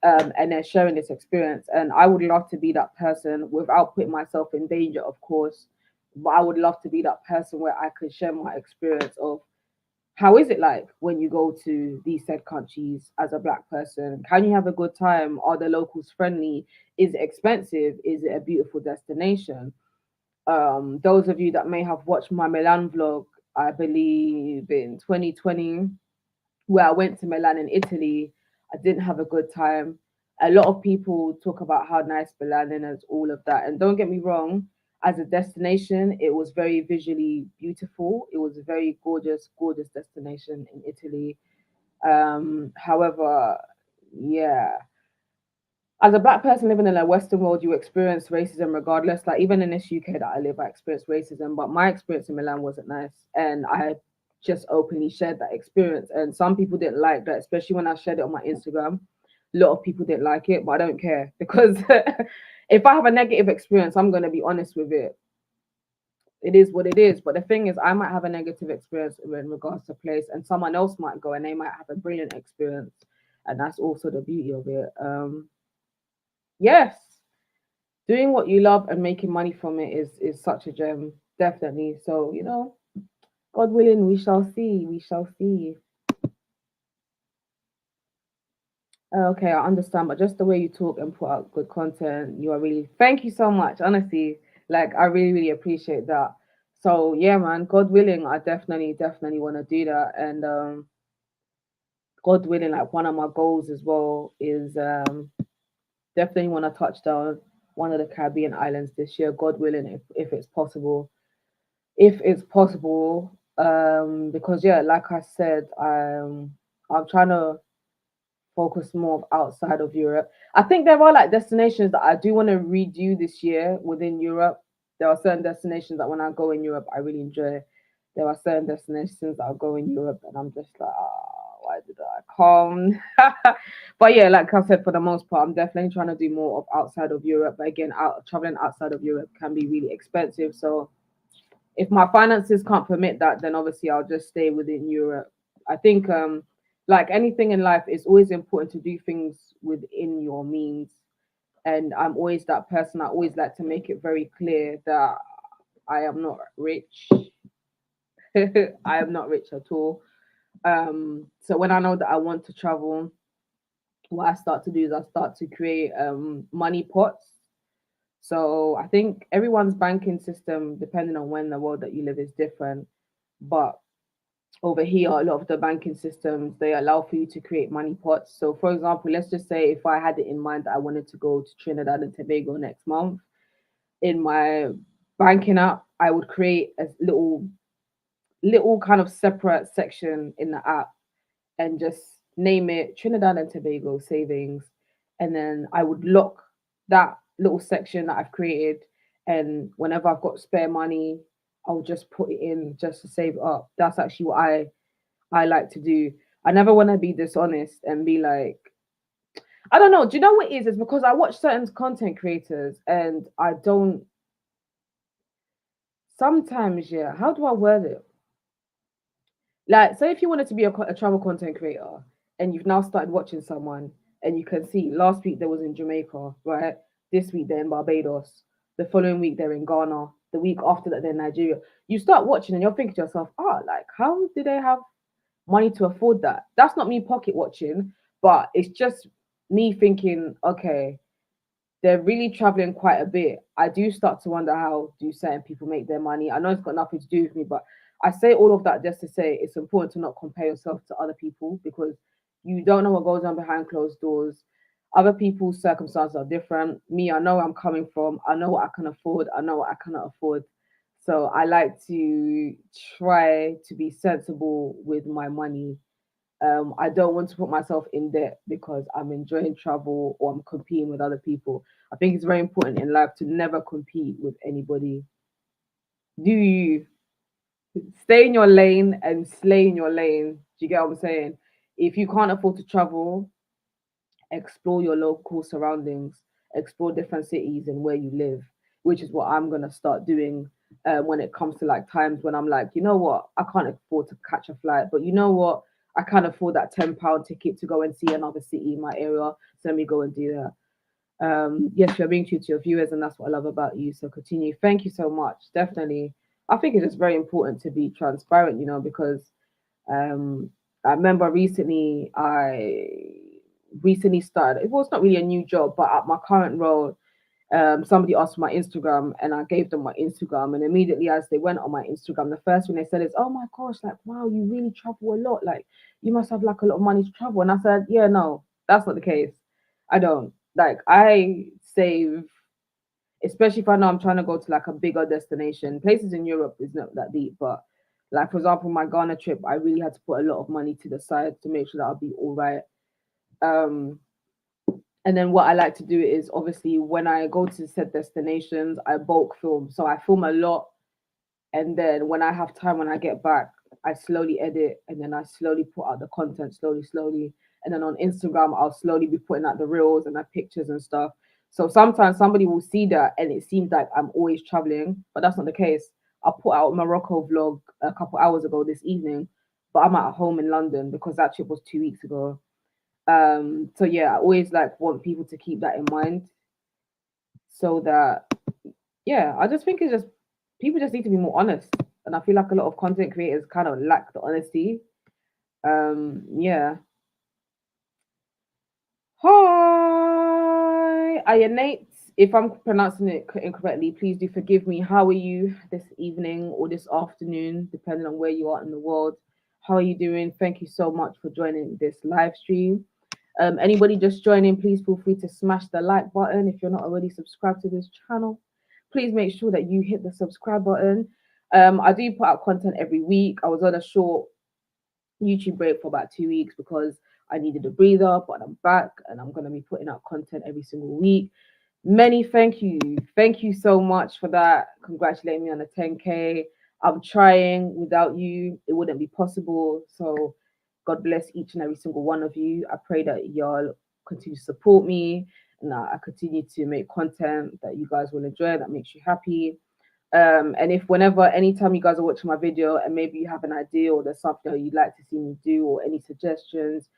and they're sharing this experience. And I would love to be that person without putting myself in danger, of course. But I would love to be that person where I could share my experience of how is it like when you go to these said countries as a black person? Can you have a good time? Are the locals friendly? Is it expensive? Is it a beautiful destination? Those of you that may have watched my Milan vlog, I believe in 2020, where I went to Milan in Italy, I didn't have a good time. A lot of people talk about how nice Milan is, all of that. And don't get me wrong, as a destination, it was very visually beautiful. It was a very gorgeous, gorgeous destination in Italy. However, yeah, as a black person living in a Western world, you experience racism regardless. Like even in this UK that I live, I experienced racism, but my experience in Milan wasn't nice, and I just openly shared that experience. And some people didn't like that, especially when I shared it on my Instagram. A lot of people didn't like it, but I don't care because if I have a negative experience, I'm gonna be honest with it. It is what it is. But the thing is, I might have a negative experience in regards to place, and someone else might go and they might have a brilliant experience, and that's also the beauty of it. Yes, doing what you love and making money from it is such a gem, definitely. So God willing, we shall see. We shall see. Okay, I understand, but just the way you talk and put out good content, you are really. Thank you so much. Honestly, like I really, really appreciate that. So yeah, man. God willing, I definitely, definitely want to do that, and God willing, like one of my goals as well is definitely want to touch down. one of the Caribbean islands this year, God willing, if it's possible. If it's possible, because yeah, like I said, I'm trying to focus more of outside of Europe. I think there are like destinations that I do want to redo this year within Europe. There are certain destinations that when I go in Europe, I really enjoy. There are certain destinations that I'll go in Europe and I'm just like, why did I come? But yeah, like I said, for the most part, I'm definitely trying to do more of outside of Europe. But again, traveling outside of Europe can be really expensive. So if my finances can't permit that, then obviously I'll just stay within Europe. I think like anything in life, it's always important to do things within your means. And I'm always that person. I always like to make it very clear that I am not rich. I am not rich at all. So when I know that I want to travel, what I start to do is I start to create money pots. So I think everyone's banking system, depending on when the world that you live, is different. But over here, a lot of the banking systems they allow for you to create money pots. So, for example, let's just say if I had it in mind that I wanted to go to Trinidad and Tobago next month, in my banking app, I would create a little kind of separate section in the app and just name it Trinidad and Tobago savings. And then I would lock that little section that I've created. And whenever I've got spare money, I'll just put it in just to save it up. That's actually what I like to do. I never want to be dishonest and be like, I don't know. Do you know what it is? It's because I watch certain content creators and I don't sometimes, yeah, how do I word it? Like, say if you wanted to be a travel content creator and you've now started watching someone and you can see last week they was in Jamaica, right? This week they're in Barbados. The following week they're in Ghana. The week after that they're in Nigeria. You start watching and you're thinking to yourself, like, how do they have money to afford that? That's not me pocket watching, but it's just me thinking, okay, they're really traveling quite a bit. I do start to wonder how do certain people make their money. I know it's got nothing to do with me, but I say all of that just to say it's important to not compare yourself to other people because you don't know what goes on behind closed doors. Other people's circumstances are different. Me, I know where I'm coming from. I know what I can afford. I know what I cannot afford. So I like to try to be sensible with my money. I don't want to put myself in debt because I'm enjoying travel or I'm competing with other people. I think it's very important in life to never compete with anybody. Do you stay in your lane and slay in your lane? Do you get what I'm saying? If you can't afford to travel, explore your local surroundings, explore different cities and where you live, which is what I'm gonna start doing when it comes to like times when I'm like, you know what, I can't afford to catch a flight, but you know what, I can't afford that £10 ticket to go and see another city in my area. So let me go and do that. Yes, you're being true to your viewers, and that's what I love about you. So continue. Thank you so much. Definitely, I think it's just very important to be transparent, because um, I remember I recently started. It was not really a new job, but at my current role, somebody asked for my Instagram, and I gave them my Instagram. And immediately, as they went on my Instagram, the first thing they said is, "Oh my gosh, like wow, you really travel a lot. Like you must have like a lot of money to travel." And I said, "Yeah, no, that's not the case. I don't. Like I save." Especially if I know I'm trying to go to like a bigger destination. Places in Europe is not that deep, but like for example, my Ghana trip, I really had to put a lot of money to the side to make sure that I'll be all right. Um, and then what I like to do is obviously when I go to said destinations, I bulk film. So I film a lot, and then when I have time, when I get back, I slowly edit and then I slowly put out the content slowly. And then on Instagram, I'll slowly be putting out the reels and the pictures and stuff. So sometimes somebody will see that and it seems like I'm always traveling, but that's not the case. I put out a Morocco vlog a couple hours ago this evening, but I'm at home in London because that trip was 2 weeks ago. So yeah, I always like want people to keep that in mind so that yeah, I just think it's just people just need to be more honest. And I feel like a lot of content creators kind of lack the honesty. Yeah. Hi, Nate. If I'm pronouncing it incorrectly, please do forgive me. How are you this evening or this afternoon, depending on where you are in the world? How are you doing? Thank you so much for joining this live stream. Anybody just joining, please feel free to smash the like button. If you're not already subscribed to this channel, please make sure that you hit the subscribe button. I do put out content every week. I was on a short YouTube break for about 2 weeks because I needed a breather, but I'm back and I'm going to be putting out content every single week. Many thank you. Thank you so much for that. Congratulating me on the 10K. I'm trying. Without you, it wouldn't be possible. So God bless each and every single one of you. I pray that y'all continue to support me and that I continue to make content that you guys will enjoy, that makes you happy. And if whenever, anytime you guys are watching my video and maybe you have an idea or there's something that you'd like to see me do or any suggestions,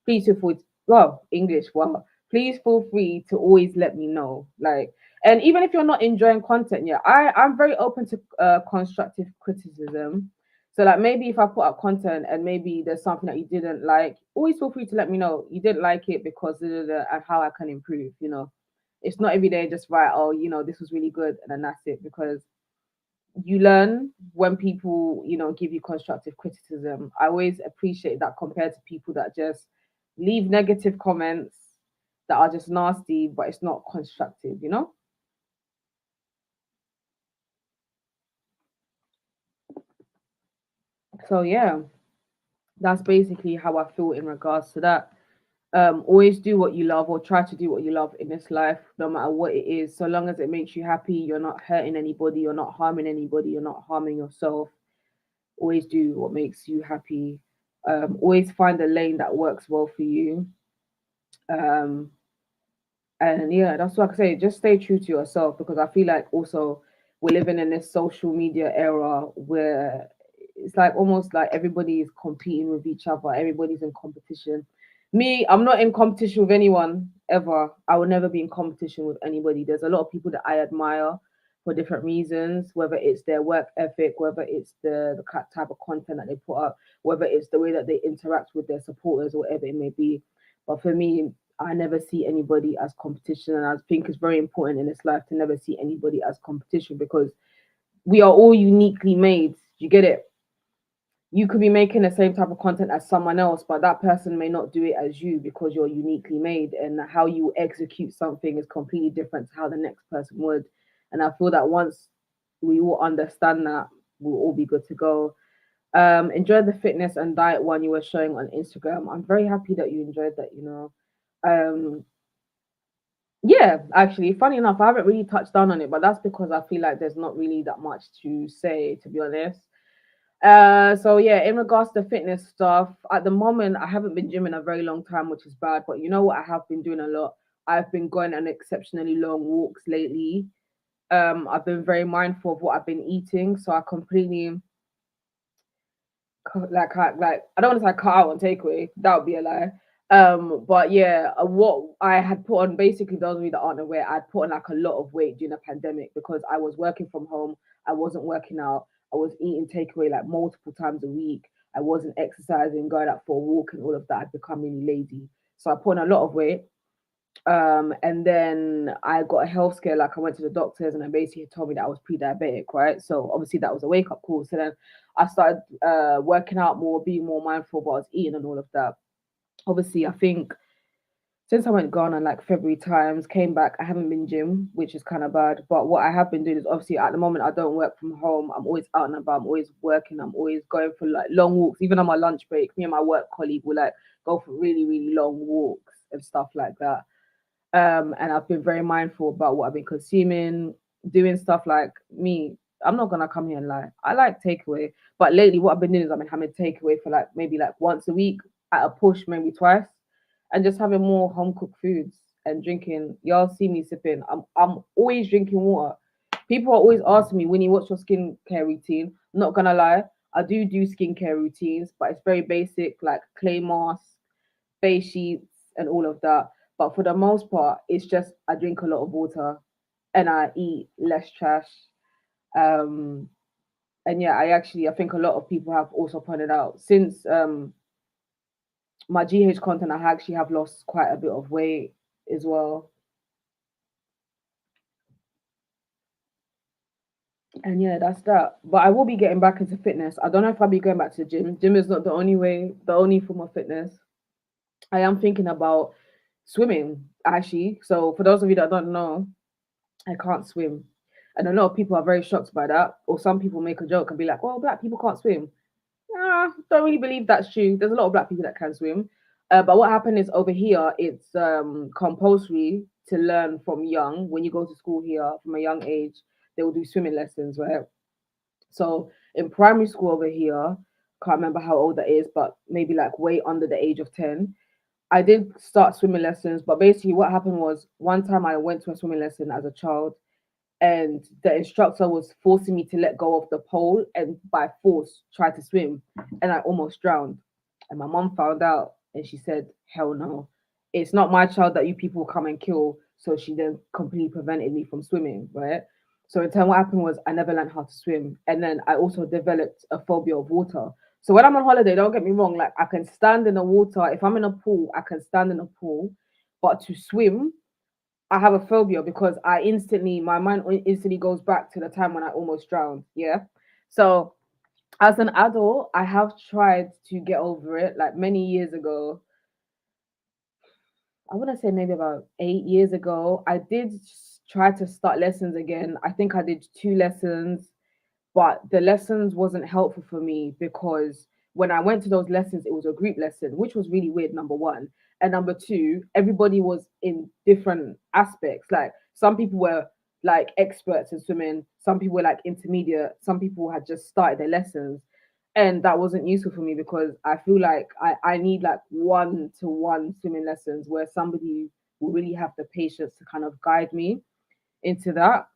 please feel free. Well, English. Well, please feel free to always let me know. Like, and even if you're not enjoying content yet, I'm very open to constructive criticism. So like maybe if I put up content and maybe there's something that you didn't like, always feel free to let me know you didn't like it because and how I can improve. It's not every day just right. Oh, this was really good and then that's it, because you learn when people give you constructive criticism. I always appreciate that compared to people that just leave negative comments that are just nasty but it's not constructive. So yeah, that's basically how I feel in regards to that. Always do what you love, or try to do what you love in this life, no matter what it is. So long as it makes you happy, you're not hurting anybody, you're not harming anybody, you're not harming yourself. Always do what makes you happy. Always find a lane that works well for you. Um, and yeah, that's what I can say. Just stay true to yourself, because I feel like also we're living in this social media era where it's like almost like everybody is competing with each other. Everybody's in competition. Me, I'm not in competition with anyone ever. I will never be in competition with anybody. There's a lot of people that I admire for different reasons, whether it's their work ethic, whether it's the type of content that they put up, whether it's the way that they interact with their supporters, or whatever it may be. But for me, I never see anybody as competition. And I think it's very important in this life to never see anybody as competition, because we are all uniquely made. You get it? You could be making the same type of content as someone else, but that person may not do it as you because you're uniquely made, and how you execute something is completely different to how the next person would. And I feel that once we all understand that, we'll all be good to go. Enjoy the fitness and diet one you were showing on Instagram. I'm very happy that you enjoyed that. Um, yeah, actually, funny enough, I haven't really touched down on it, but that's because I feel like there's not really that much to say, to be honest. So yeah, in regards to fitness stuff, at the moment I haven't been gymming a very long time, which is bad. But you know what I have been doing a lot? I've been going on exceptionally long walks lately. I've been very mindful of what I've been eating, so I completely like I don't want to say cut out on takeaway. That would be a lie. But yeah, what I had put on, basically those of you that aren't aware, I'd put on like a lot of weight during the pandemic because I was working from home. I wasn't working out. I was eating takeaway like multiple times a week. I wasn't exercising, going out for a walk and all of that. I'd become really lazy. So I put on a lot of weight. And then I got a health scare. Like I went to the doctors and they basically told me that I was pre-diabetic, right? So obviously that was a wake-up call. So then I started working out more, being more mindful of what I was eating and all of that. Obviously, I think since I went Ghana like February times, came back, I haven't been gym, which is kind of bad. But what I have been doing is, obviously at the moment I don't work from home. I'm always out and about. I'm always working. I'm always going for like long walks. Even on my lunch break, me and my work colleague will like go for really, really long walks and stuff like that. And I've been very mindful about what I've been consuming, doing stuff like me. I'm not gonna come here and lie. I like takeaway, but lately what I've been doing is I've been having takeaway for like maybe like once a week at a push, maybe twice, and just having more home cooked foods and drinking. Y'all see me sipping. I'm always drinking water. People are always asking me, Winnie, what's your skincare routine? I'm not gonna lie, I do skincare routines, but it's very basic, like clay mask, face sheets, and all of that. But for the most part, it's just I drink a lot of water and I eat less trash. Um, and yeah, I think a lot of people have also pointed out since my GH content, I actually have lost quite a bit of weight as well. And yeah, that's that. But I will be getting back into fitness. I don't know if I'll be going back to the gym. Gym is not the only way, the only form of fitness. I am thinking about swimming actually. So for those of you that don't know, I can't swim. And a lot of people are very shocked by that. Or some people make a joke and be like, "Oh, black people can't swim." Don't really believe that's true. There's a lot of black people that can swim. But what happened is over here, it's compulsory to learn from young. When you go to school here from a young age, they will do swimming lessons, right? So in primary school over here, can't remember how old that is, but maybe like way under the age of 10. I did start swimming lessons, but basically what happened was one time I went to a swimming lesson as a child and the instructor was forcing me to let go of the pole and by force try to swim, and I almost drowned. And my mom found out and she said, "Hell no, it's not my child that you people come and kill." So she then completely prevented me from swimming, right? So in turn, what happened was I never learned how to swim, and then I also developed a phobia of water. So when I'm on holiday, don't get me wrong, like I can stand in the water. If I'm in a pool, I can stand in a pool, but to swim, I have a phobia because my mind instantly goes back to the time when I almost drowned. Yeah. So as an adult, I have tried to get over it. Like many years ago, I want to say maybe about 8 years ago, I did try to start lessons again. I think I did two lessons, but the lessons wasn't helpful for me because when I went to those lessons, it was a group lesson, which was really weird, number one. And number two, everybody was in different aspects. Like some people were like experts in swimming, some people were like intermediate, some people had just started their lessons. And that wasn't useful for me because I feel like I need like one-to-one swimming lessons where somebody will really have the patience to kind of guide me into that.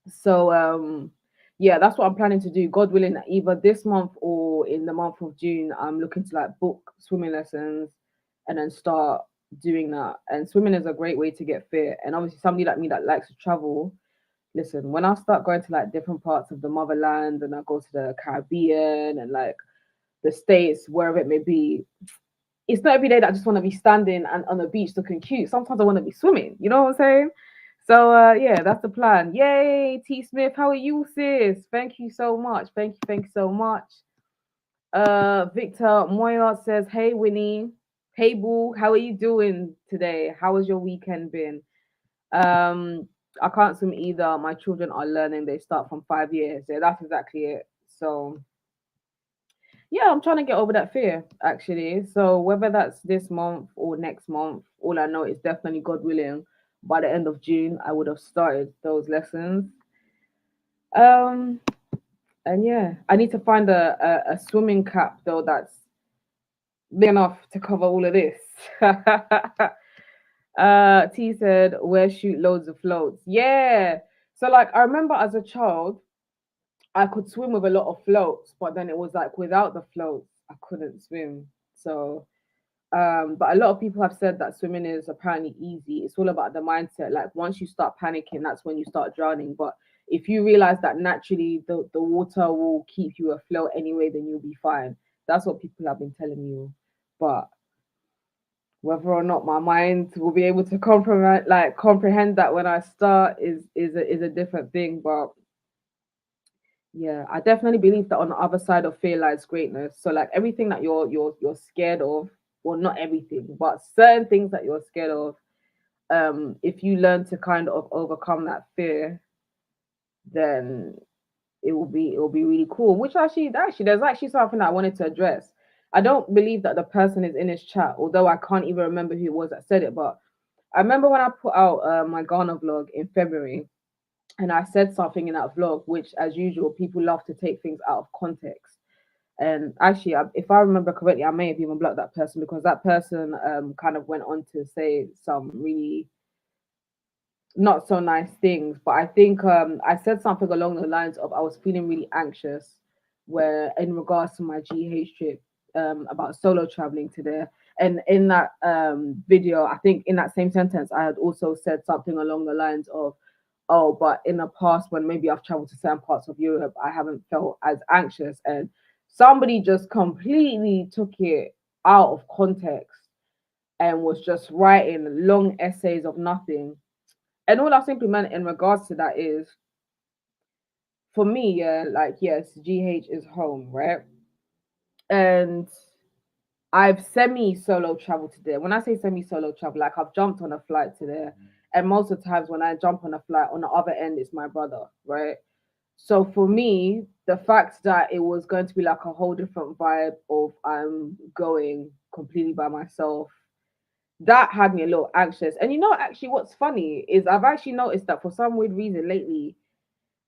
So yeah, that's what I'm planning to do. God willing, either this month or in the month of June, I'm looking to like book swimming lessons and then start doing that. And swimming is a great way to get fit. And obviously somebody like me that likes to travel, listen, when I start going to like different parts of the motherland and I go to the Caribbean and like the States, wherever it may be, it's not every day that I just want to be standing and on the beach looking cute. Sometimes I want to be swimming. You know what I'm saying? So yeah, that's the plan. Yay, T Smith, how are you, sis? Thank you so much. Thank you so much. Victor Moya says, "Hey Winnie, hey boo, how are you doing today? How has your weekend been?" Um, I can't swim either. My children are learning. They start from 5 years. Yeah, that's exactly it. So yeah, I'm trying to get over that fear actually. So whether that's this month or next month, all I know is definitely God willing, by the end of June, I would have started those lessons. Um, and yeah, I need to find a swimming cap though that's big enough to cover all of this. T said, "Where shoot loads of floats." Yeah. So like I remember as a child, I could swim with a lot of floats, but then it was like without the floats, I couldn't swim. So but a lot of people have said that swimming is apparently easy. It's all about the mindset. Like once you start panicking, that's when you start drowning. But if you realize that naturally the water will keep you afloat anyway, then you'll be fine. That's what people have been telling you. But whether or not my mind will be able to comprehend that when I start is a different thing. But yeah, I definitely believe that on the other side of fear lies greatness. So like everything that you're scared of, well not everything, but certain things that you're scared of, if you learn to kind of overcome that fear, then it will be really cool. Which actually there's actually something that I wanted to address. I don't believe that the person is in this chat, although I can't even remember who it was that said it, but I remember when I put out my Ghana vlog in February and I said something in that vlog, which, as usual, people love to take things out of context. And actually, if I remember correctly, I may have even blocked that person because that person kind of went on to say some really not so nice things. But I think I said something along the lines of I was feeling really anxious, where in regards to my GH trip, about solo traveling to there. And in that video, I think in that same sentence, I had also said something along the lines of, "Oh, but in the past, when maybe I've traveled to certain parts of Europe, I haven't felt as anxious." And somebody just completely took it out of context and was just writing long essays of nothing. And all I simply meant in regards to that is, for me, yeah, like yes, GH is home, right? And I've semi solo traveled to there. When I say semi solo travel, like I've jumped on a flight to there, and most of the times when I jump on a flight, on the other end it's my brother, right? So for me, the fact that it was going to be like a whole different vibe of I'm going completely by myself, that had me a little anxious. And you know, actually, what's funny is I've actually noticed that for some weird reason lately,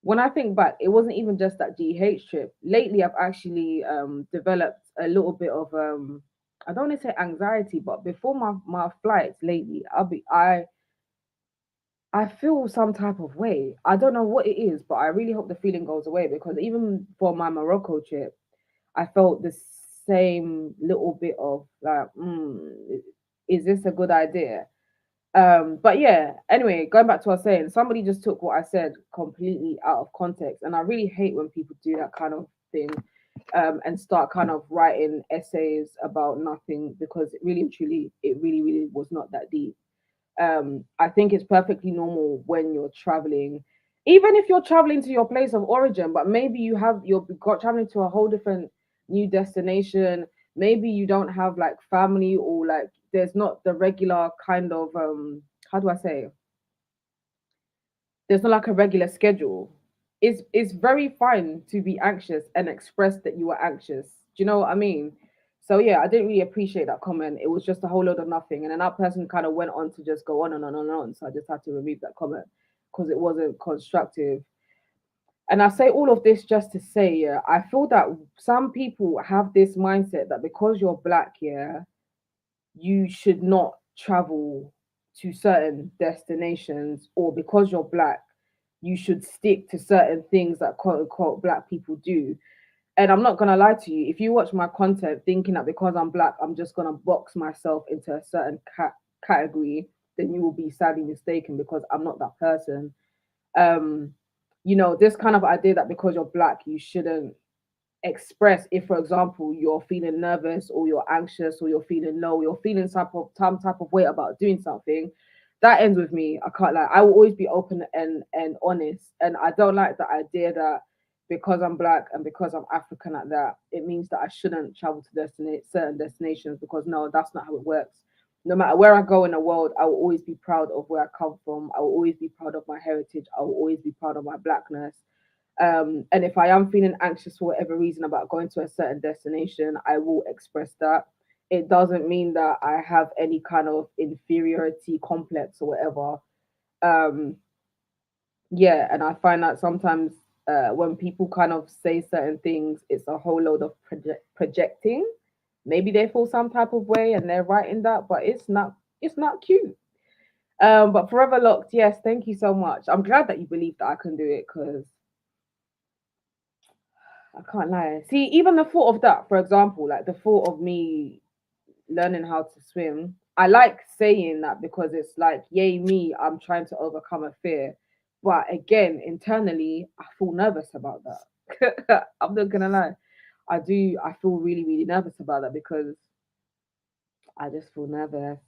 when I think back, it wasn't even just that GH trip. Lately, I've actually developed a little bit of I don't want to say anxiety, but before my flights lately, I feel some type of way. I don't know what it is, but I really hope the feeling goes away because even for my Morocco trip, I felt the same little bit of like, is this a good idea? But yeah, anyway, going back to what I was saying, somebody just took what I said completely out of context, and I really hate when people do that kind of thing, and start kind of writing essays about nothing because it really and truly, it really, really was not that deep. I think it's perfectly normal when you're traveling, even if you're traveling to your place of origin, but maybe you're got traveling to a whole different new destination. Maybe you don't have like family or like there's not the regular kind of how do I say, there's not like a regular schedule. It's very fine to be anxious and express that you are anxious. Do you know what I mean? So yeah, I didn't really appreciate that comment. It was just a whole load of nothing, and then that person kind of went on to just go on and on and on. So I just had to remove that comment because it wasn't constructive. And I say all of this just to say, yeah, I feel that some people have this mindset that because you're black, yeah, you should not travel to certain destinations, or because you're black, you should stick to certain things that quote unquote black people do. And I'm not gonna lie to you, if you watch my content thinking that because I'm black, I'm just gonna box myself into a certain category, then you will be sadly mistaken because I'm not that person. Um, this kind of idea that because you're black, you shouldn't express if, for example, you're feeling nervous or you're anxious or you're feeling low, you're feeling some type of way about doing something. That ends with me. I can't lie. I will always be open and honest. And I don't like the idea that because I'm black and because I'm African like that, it means that I shouldn't travel to certain destinations, because no, that's not how it works. No matter where I go in the world, I will always be proud of where I come from. I will always be proud of my heritage. I will always be proud of my blackness. And if I am feeling anxious for whatever reason about going to a certain destination, I will express that. It doesn't mean that I have any kind of inferiority complex or whatever. Um, yeah, and I find that sometimes when people kind of say certain things, it's a whole load of projecting. Maybe they feel some type of way and they're writing that, but it's not cute. But forever locked, yes, thank you so much. I'm glad that you believe that I can do it because I can't lie. See, even the thought of that, for example, like the thought of me learning how to swim, I like saying that because it's like, yay, me, I'm trying to overcome a fear. But again, internally, I feel nervous about that. I'm not gonna lie. I feel really, really nervous about that because I just feel nervous.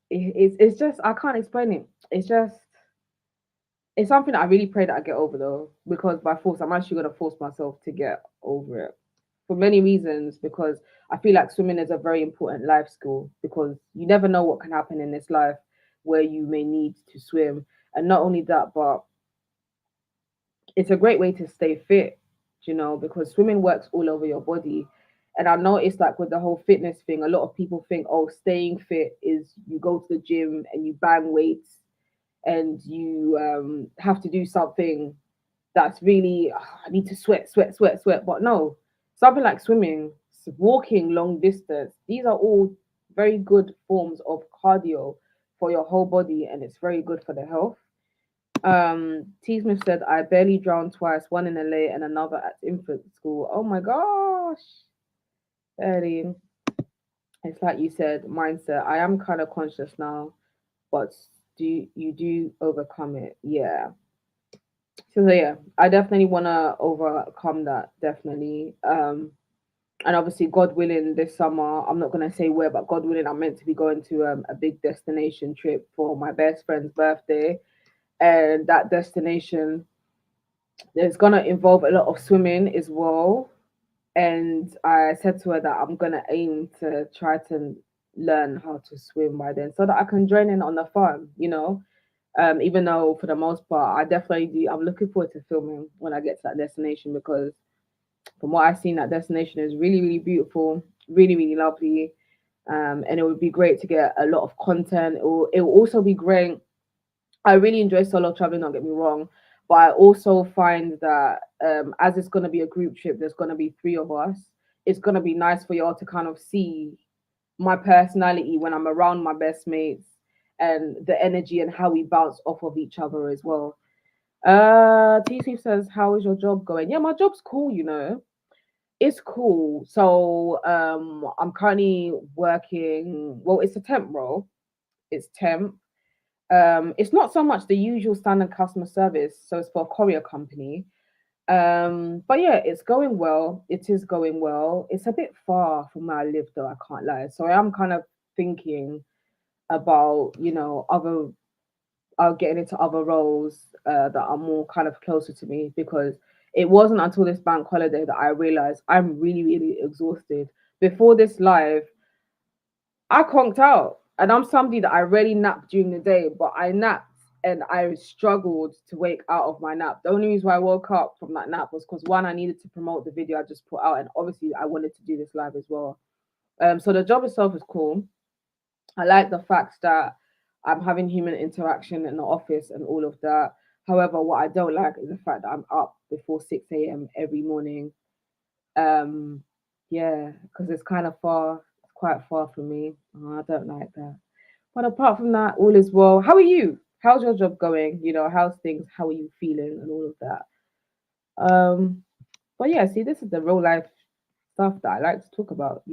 It's just, I can't explain it. It's something that I really pray that I get over though, because by force, I'm actually gonna force myself to get over it for many reasons. Because I feel like swimming is a very important life skill because you never know what can happen in this life where you may need to swim, and not only that, but it's a great way to stay fit. Because swimming works all over your body. And I noticed like with the whole fitness thing, a lot of people think, oh, staying fit is you go to the gym and you bang weights and you have to do something that's really, I need to sweat, sweat, sweat, sweat. But no, something like swimming, walking long distance, these are all very good forms of cardio for your whole body, and it's very good for the health. T Smith said, I barely drowned twice, one in LA and another at infant school. Oh my gosh. Barely. It's like you said, mindset. I am kind of conscious now, but do overcome it? Yeah. So yeah, I definitely want to overcome that. Definitely. And obviously, God willing, this summer, I'm not gonna say where, but God willing, I'm meant to be going to a big destination trip for my best friend's birthday, and that destination there's gonna involve a lot of swimming as well. And I said to her that I'm gonna aim to try to learn how to swim by then, so that I can join in on the fun. Even though for the most part, I definitely do. I'm looking forward to filming when I get to that destination because from what I've seen, that destination is really, really beautiful, really, really lovely. And it would be great to get a lot of content. It will also be great. I really enjoy solo traveling, don't get me wrong, but I also find that as it's going to be a group trip, there's going to be three of us. It's going to be nice for y'all to kind of see my personality when I'm around my best mates and the energy and how we bounce off of each other as well. T Swift says, "How is your job going?" Yeah, my job's cool, It's cool. So I'm currently working, well, it's a temp role. It's temp. It's not so much the usual standard customer service, so it's for a courier company. But yeah, it's going well. It is going well. It's a bit far from where I live, though, I can't lie. So I am kind of thinking about, other getting into other roles that are more kind of closer to me, because it wasn't until this bank holiday that I realized I'm really, really exhausted. Before this live, I conked out, and I'm somebody that I rarely nap during the day, but I napped and I struggled to wake out of my nap. The only reason why I woke up from that nap was because one, I needed to promote the video I just put out, and obviously I wanted to do this live as well. So the job itself is cool. I like the fact that I'm having human interaction in the office and all of that. However, what I don't like is the fact that I'm up before 6 a.m. every morning. Um, yeah, because it's kind of far. It's quite far for me. I don't like that. But apart from that, all is well. How are you? How's your job going? How's things? How are you feeling and all of that? But yeah, see, this is the real life stuff that I like to talk about.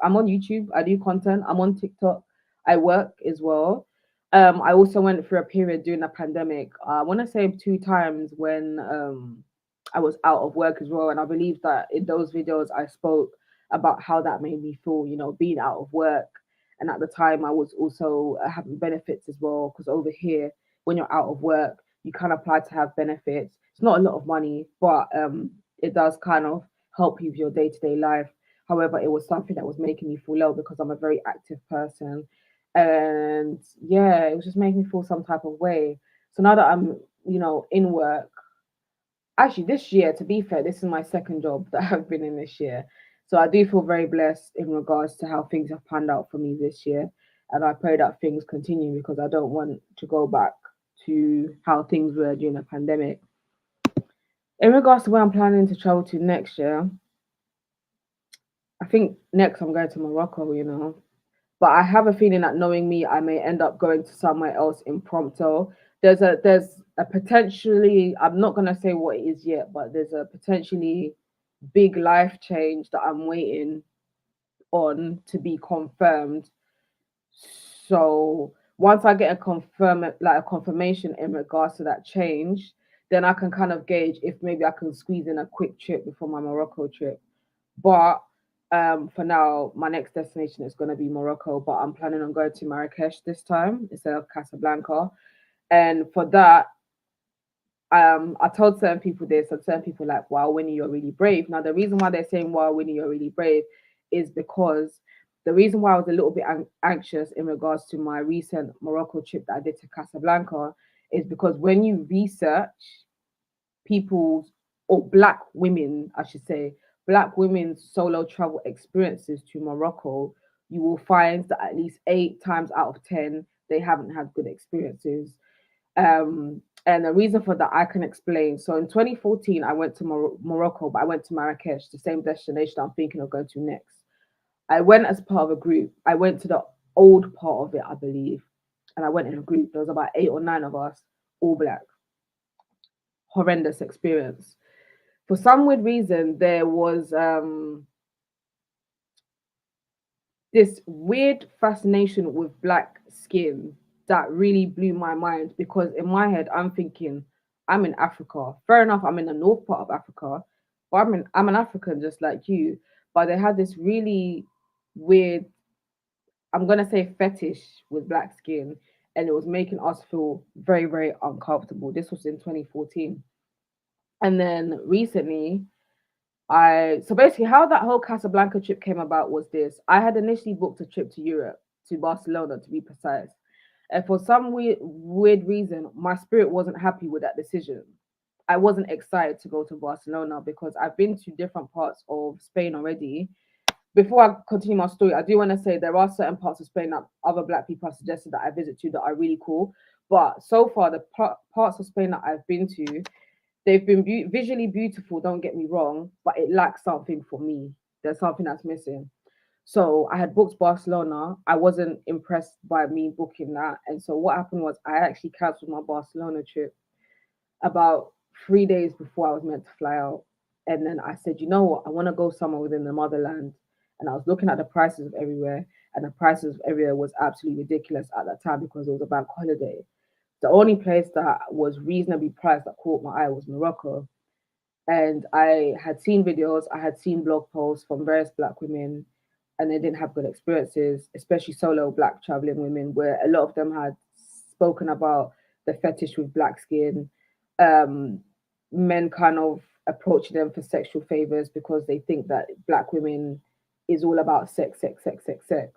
I'm on YouTube, I do content, I'm on TikTok, I work as well. I also went through a period during the pandemic. I want to say 2 times when I was out of work as well. And I believe that in those videos, I spoke about how that made me feel, being out of work. And at the time, I was also having benefits as well, because over here, when you're out of work, you can apply to have benefits. It's not a lot of money, but it does kind of help you with your day to day life. However, it was something that was making me feel low because I'm a very active person. And yeah, it was just making me feel some type of way. So now that I'm, in work, actually this year, to be fair, this is my second job that I've been in this year. So I do feel very blessed in regards to how things have panned out for me this year. And I pray that things continue because I don't want to go back to how things were during the pandemic. In regards to where I'm planning to travel to next year, I think next I'm going to Morocco. But I have a feeling that, knowing me, I may end up going to somewhere else impromptu. There's a potentially, I'm not gonna say what it is yet, but there's a potentially big life change that I'm waiting on to be confirmed. So once I get a confirmation in regards to that change, then I can kind of gauge if maybe I can squeeze in a quick trip before my Morocco trip. But for now, my next destination is going to be Morocco, but I'm planning on going to Marrakesh this time instead of Casablanca. And for that, I told certain people this, and certain people like, "Wow, Winnie, you're really brave." Now, the reason why they're saying, "Wow, Winnie, you're really brave," is because the reason why I was a little bit anxious in regards to my recent Morocco trip that I did to Casablanca is because when you research people's, or black women, I should say, black women's solo travel experiences to Morocco, you will find that at least 8 times out of 10, they haven't had good experiences. And the reason for that I can explain. So in 2014, I went to Morocco, but I went to Marrakesh, the same destination I'm thinking of going to next. I went as part of a group. I went to the old part of it, I believe, and I went in a group. There was about 8 or 9 of us, all black. Horrendous experience. For some weird reason, there was this weird fascination with black skin that really blew my mind, because in my head, I'm thinking, I'm in Africa. Fair enough, I'm in the north part of Africa, but I'm an African just like you. But they had this really weird, I'm gonna say, fetish with black skin, and it was making us feel very, very uncomfortable. This was in 2014. And then recently, I so basically how that whole Casablanca trip came about was this. I had initially booked a trip to Europe, to Barcelona to be precise. And for some weird reason, my spirit wasn't happy with that decision. I wasn't excited to go to Barcelona because I've been to different parts of Spain already. Before I continue my story, I do want to say there are certain parts of Spain that other black people have suggested that I visit to that are really cool. But so far, the parts of Spain that I've been to, they've been visually beautiful, don't get me wrong, but it lacks something for me. There's something that's missing. So I had booked Barcelona. I wasn't impressed by me booking that. And so what happened was I actually cancelled my Barcelona trip about 3 days before I was meant to fly out. And then I said, you know what, I want to go somewhere within the motherland. And I was looking at the prices of everywhere, and the prices of everywhere was absolutely ridiculous at that time because it was a bank holiday. The only place that was reasonably priced that caught my eye was Morocco. And I had seen videos, I had seen blog posts from various black women, and they didn't have good experiences, especially solo black traveling women, where a lot of them had spoken about the fetish with black skin, um, men kind of approaching them for sexual favors because they think that black women is all about sex, sex, sex, sex, sex.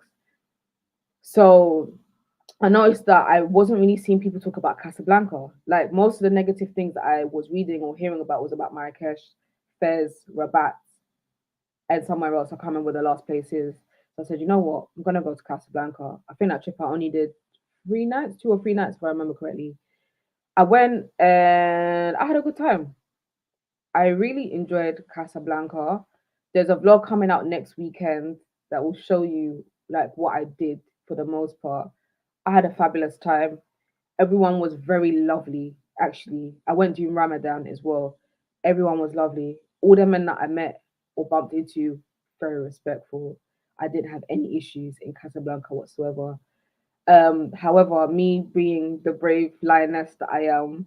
So I noticed that I wasn't really seeing people talk about Casablanca. Like most of the negative things that I was reading or hearing about was about Marrakesh, Fez, Rabat, and somewhere else. I can't remember what the last place is. So I said, you know what? I'm gonna go to Casablanca. I think that trip I only did 3 nights, 2 or 3 nights, if I remember correctly. I went and I had a good time. I really enjoyed Casablanca. There's a vlog coming out next weekend that will show you like what I did for the most part. I had a fabulous time. Everyone was very lovely, actually. I went during Ramadan as well. Everyone was lovely. All the men that I met or bumped into, very respectful. I didn't have any issues in Casablanca whatsoever. However, me being the brave lioness that I am,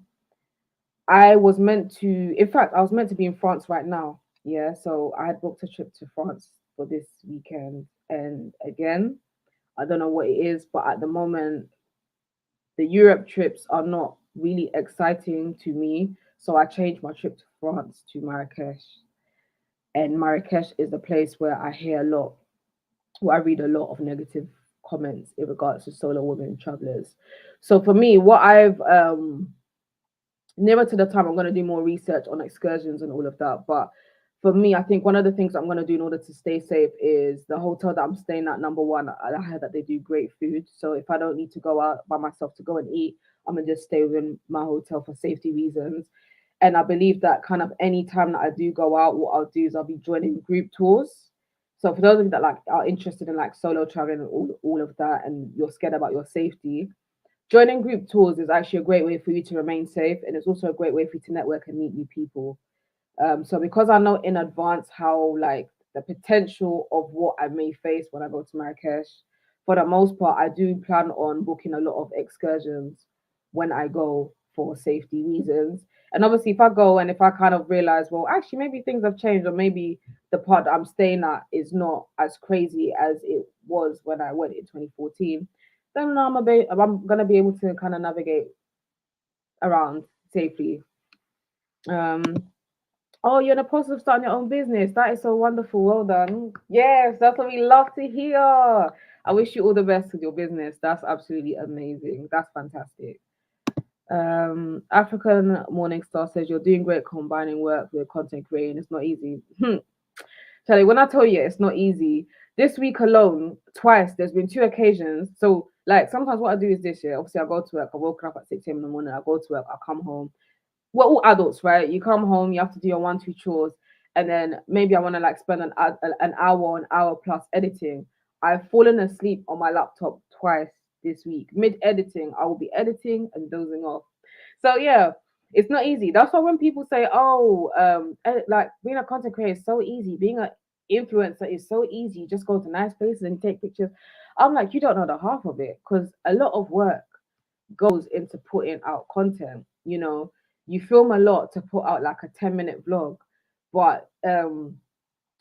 I was meant to, in fact, I was meant to be in France right now. Yeah, so I had booked a trip to France for this weekend. And again, I don't know what it is, but at the moment, the Europe trips are not really exciting to me. So I changed my trip to France to Marrakesh. And Marrakesh is the place where I hear a lot, where I read a lot of negative comments in regards to solo women travelers. So for me, what I've nearer to the time, I'm going to do more research on excursions and all of that. But for me, I think one of the things I'm going to do in order to stay safe is the hotel that I'm staying at. Number one, I heard that they do great food. So if I don't need to go out by myself to go and eat, I'm going to just stay within my hotel for safety reasons. And I believe that kind of any time that I do go out, what I'll do is I'll be joining group tours. So for those of you that like are interested in like solo traveling and all of that, and you're scared about your safety, joining group tours is actually a great way for you to remain safe, and it's also a great way for you to network and meet new people. So because I know in advance how like the potential of what I may face when I go to Marrakesh, for the most part, I do plan on booking a lot of excursions when I go for safety reasons. And obviously, if I go and if I kind of realize, well, actually, maybe things have changed, or maybe the part that I'm staying at is not as crazy as it was when I went in 2014, then I'm gonna be able to kind of navigate around safely. Um, Oh, you're in the process of starting your own business. That is so wonderful. Well done. Yes, that's what we love to hear. I wish you all the best with your business. That's absolutely amazing. That's fantastic. African Morning Star says you're doing great combining work with content creating. It's not easy. Charlie, when I tell you it's not easy, this week alone, twice, there's been two occasions. So, like, sometimes what I do is this year, obviously, I go to work, I woke up at 6 a.m. in the morning, I go to work, I come home, we're all adults, right? You come home, you have to do your one, two chores, and then maybe I want to like spend an hour plus editing. I've fallen asleep on my laptop twice this week. Mid editing, I will be editing and dozing off. So yeah, it's not easy. That's why when people say, "Oh, like being a content creator is so easy, being an influencer is so easy. You just go to nice places and take pictures." I'm like, you don't know the half of it because a lot of work goes into putting out content. You film a lot to put out like a 10-minute vlog, but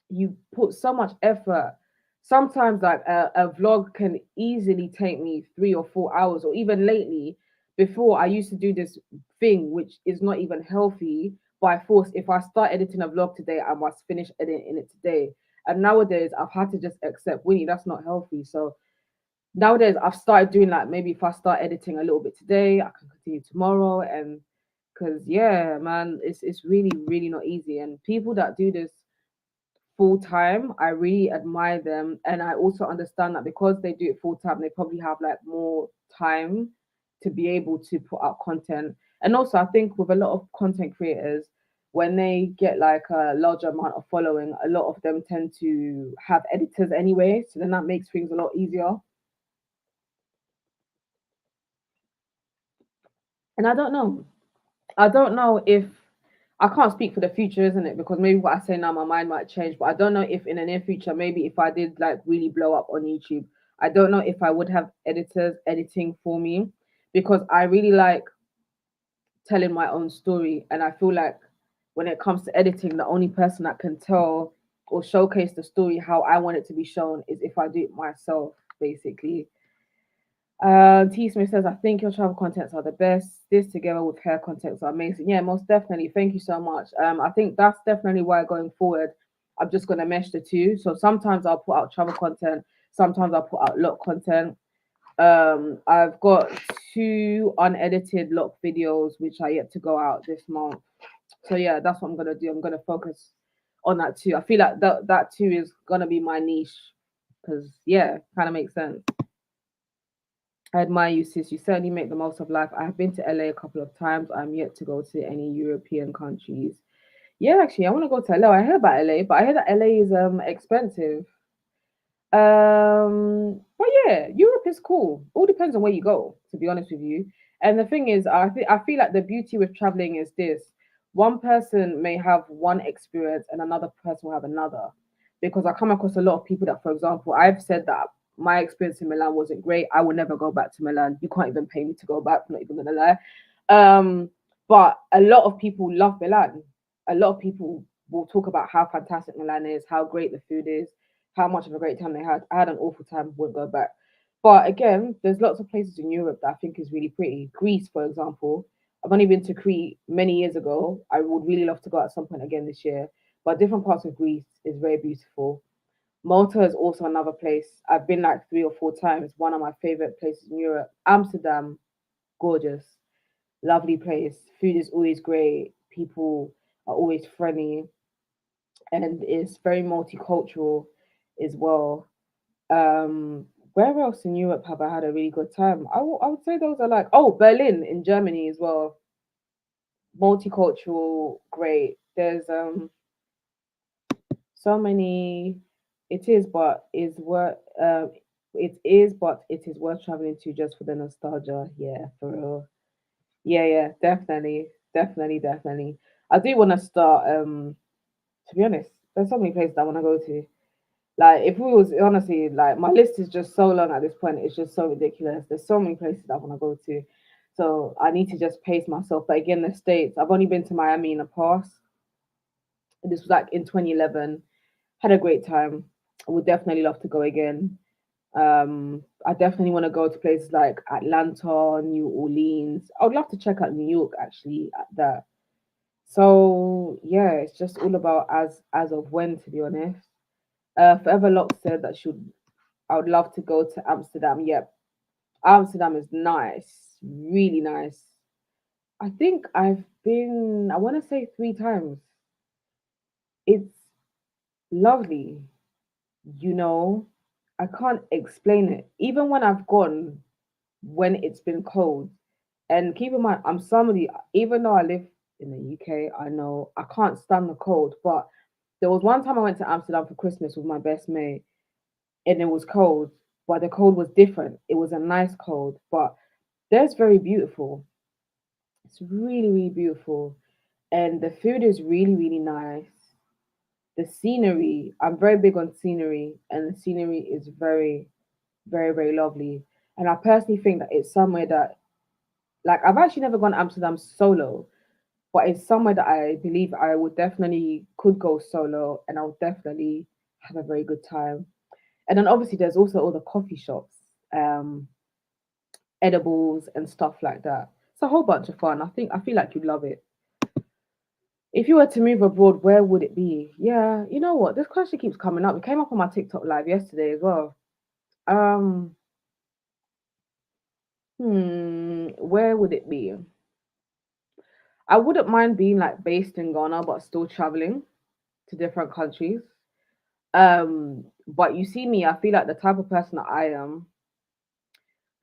you put so much effort. Sometimes like a vlog can easily take me 3 or 4 hours, or even lately, before I used to do this thing which is not even healthy, by force. If I start editing a vlog today, I must finish editing it today. And nowadays, I've had to just accept, Winnie, that's not healthy. So nowadays, I've started doing like, maybe if I start editing a little bit today, I can continue tomorrow. And because yeah, man, it's really really not easy. And people that do this full time, I really admire them. And I also understand that because they do it full time, they probably have like more time to be able to put out content. And also, I think with a lot of content creators, when they get like a larger amount of following, a lot of them tend to have editors anyway. So then that makes things a lot easier. And I don't know. I don't know if I can't speak for the future, isn't it? Because maybe what I say now, my mind might change. But I don't know if in the near future, maybe if I did like really blow up on YouTube, I don't know if I would have editors editing for me, because I really like telling my own story, and I feel like when it comes to editing, the only person that can tell or showcase the story how I want it to be shown is if I do it myself, basically. T Smith says, I think your travel contents are the best. This together with hair contents are amazing. Yeah, most definitely. Thank you so much. I think that's definitely why going forward, I'm just gonna mesh the two. So sometimes I'll put out travel content, sometimes I'll put out lock content. I've got two unedited lock videos which are yet to go out this month. So yeah, that's what I'm gonna do. I'm gonna focus on that too. I feel like that too is gonna be my niche. Because yeah, kind of makes sense. I admire you, sis. You certainly make the most of life. I have been to LA a couple of times. I'm yet to go to any European countries. Yeah, actually, I want to go to LA. I heard about LA, but I heard that LA is expensive. But yeah, Europe is cool. All depends on where you go, to be honest with you. And the thing is, I feel like the beauty with traveling is this: one person may have one experience, and another person will have another. Because I come across a lot of people that, for example, I've said that my experience in Milan wasn't great. I will never go back to Milan. You can't even pay me to go back. I'm not even gonna lie. But a lot of people love Milan. A lot of people will talk about how fantastic Milan is, how great the food is, how much of a great time they had. I had an awful time, wouldn't go back. But again, there's lots of places in Europe that I think is really pretty. Greece, for example. I've only been to Crete many years ago. I would really love to go at some point again this year. But different parts of Greece is very beautiful. Malta is also another place. I've been like 3 or 4 times. One of my favorite places in Europe. Amsterdam, gorgeous, lovely place. Food is always great. People are always friendly, and it's very multicultural as well. Where else in Europe have I had a really good time? I would say those are like, oh, Berlin in Germany as well. Multicultural, great. There's so many. It is, but is worth. It is, but it is worth traveling to just for the nostalgia. Yeah, for real. Yeah, yeah, definitely, definitely, definitely. I do want to start. To be honest, there's so many places I want to go to. Like, if we was honestly, like, my list is just so long at this point. It's just so ridiculous. There's so many places I want to go to, so I need to just pace myself. But again, the states. I've only been to Miami in the past. This was like in 2011. Had a great time. I would definitely love to go again. I definitely want to go to places like Atlanta, New Orleans. I would love to check out New York actually at that. So yeah, it's just all about as of when, to be honest. Forever Lock said that should I would love to go to Amsterdam. Yep, Amsterdam is nice, really nice. I think I've been, I want to say 3 times. It's lovely, you know. I can't explain it. Even when I've gone, when it's been cold, and keep in mind, I'm somebody, even though I live in the UK, I know I can't stand the cold. But there was one time I went to Amsterdam for Christmas with my best mate, and it was cold, but the cold was different. It was a nice cold, but there's very beautiful. It's really, really beautiful. And the food is really, really nice. The scenery, I'm very big on scenery, and the scenery is very, very, very lovely. And I personally think that it's somewhere that, like, I've actually never gone to Amsterdam solo, but it's somewhere that I believe I would definitely could go solo, and I would definitely have a very good time. And then obviously there's also all the coffee shops, um, edibles and stuff like that. It's a whole bunch of fun. I feel like you'd love it. If you were to move abroad, where would it be? Yeah, you know what? This question keeps coming up. It came up on my TikTok live yesterday as well. Um, where would it be? I wouldn't mind being like based in Ghana, but still traveling to different countries. But you see me, I feel like the type of person that I am,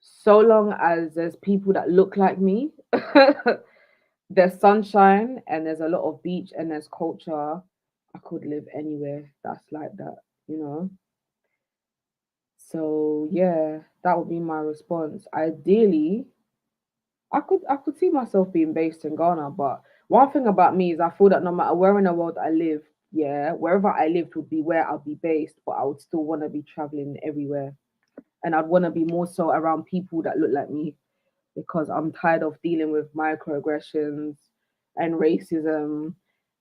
so long as there's people that look like me, there's sunshine and there's a lot of beach and there's culture, I could live anywhere that's like that, you know? So yeah, that would be my response. Ideally, I could see myself being based in Ghana, but one thing about me is I feel that no matter where in the world I live, yeah, wherever I lived would be where I'll be based, but I would still want to be traveling everywhere. And I'd want to be more so around people that look like me because I'm tired of dealing with microaggressions and racism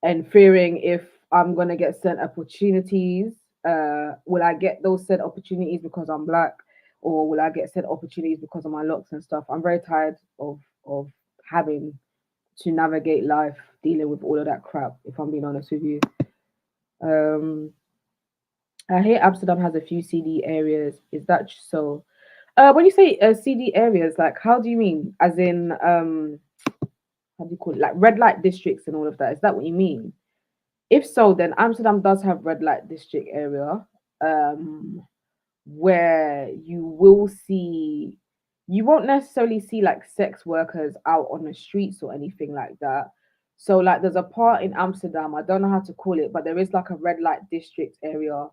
and fearing if I'm gonna get sent opportunities. Will I get those sent opportunities because I'm black, or will I get sent opportunities because of my looks and stuff? I'm very tired of having to navigate life dealing with all of that crap. If I'm being honest with you, um, I hear Amsterdam has a few CD areas. Is that so? When you say CD areas, like how do you mean? As in, how do you call it? Like red light districts and all of that. Is that what you mean? If so, then Amsterdam does have red light district area, um, where you will see. You won't necessarily see like sex workers out on the streets or anything like that. So like, there's a part in Amsterdam. I don't know how to call it, but there is like a red light district area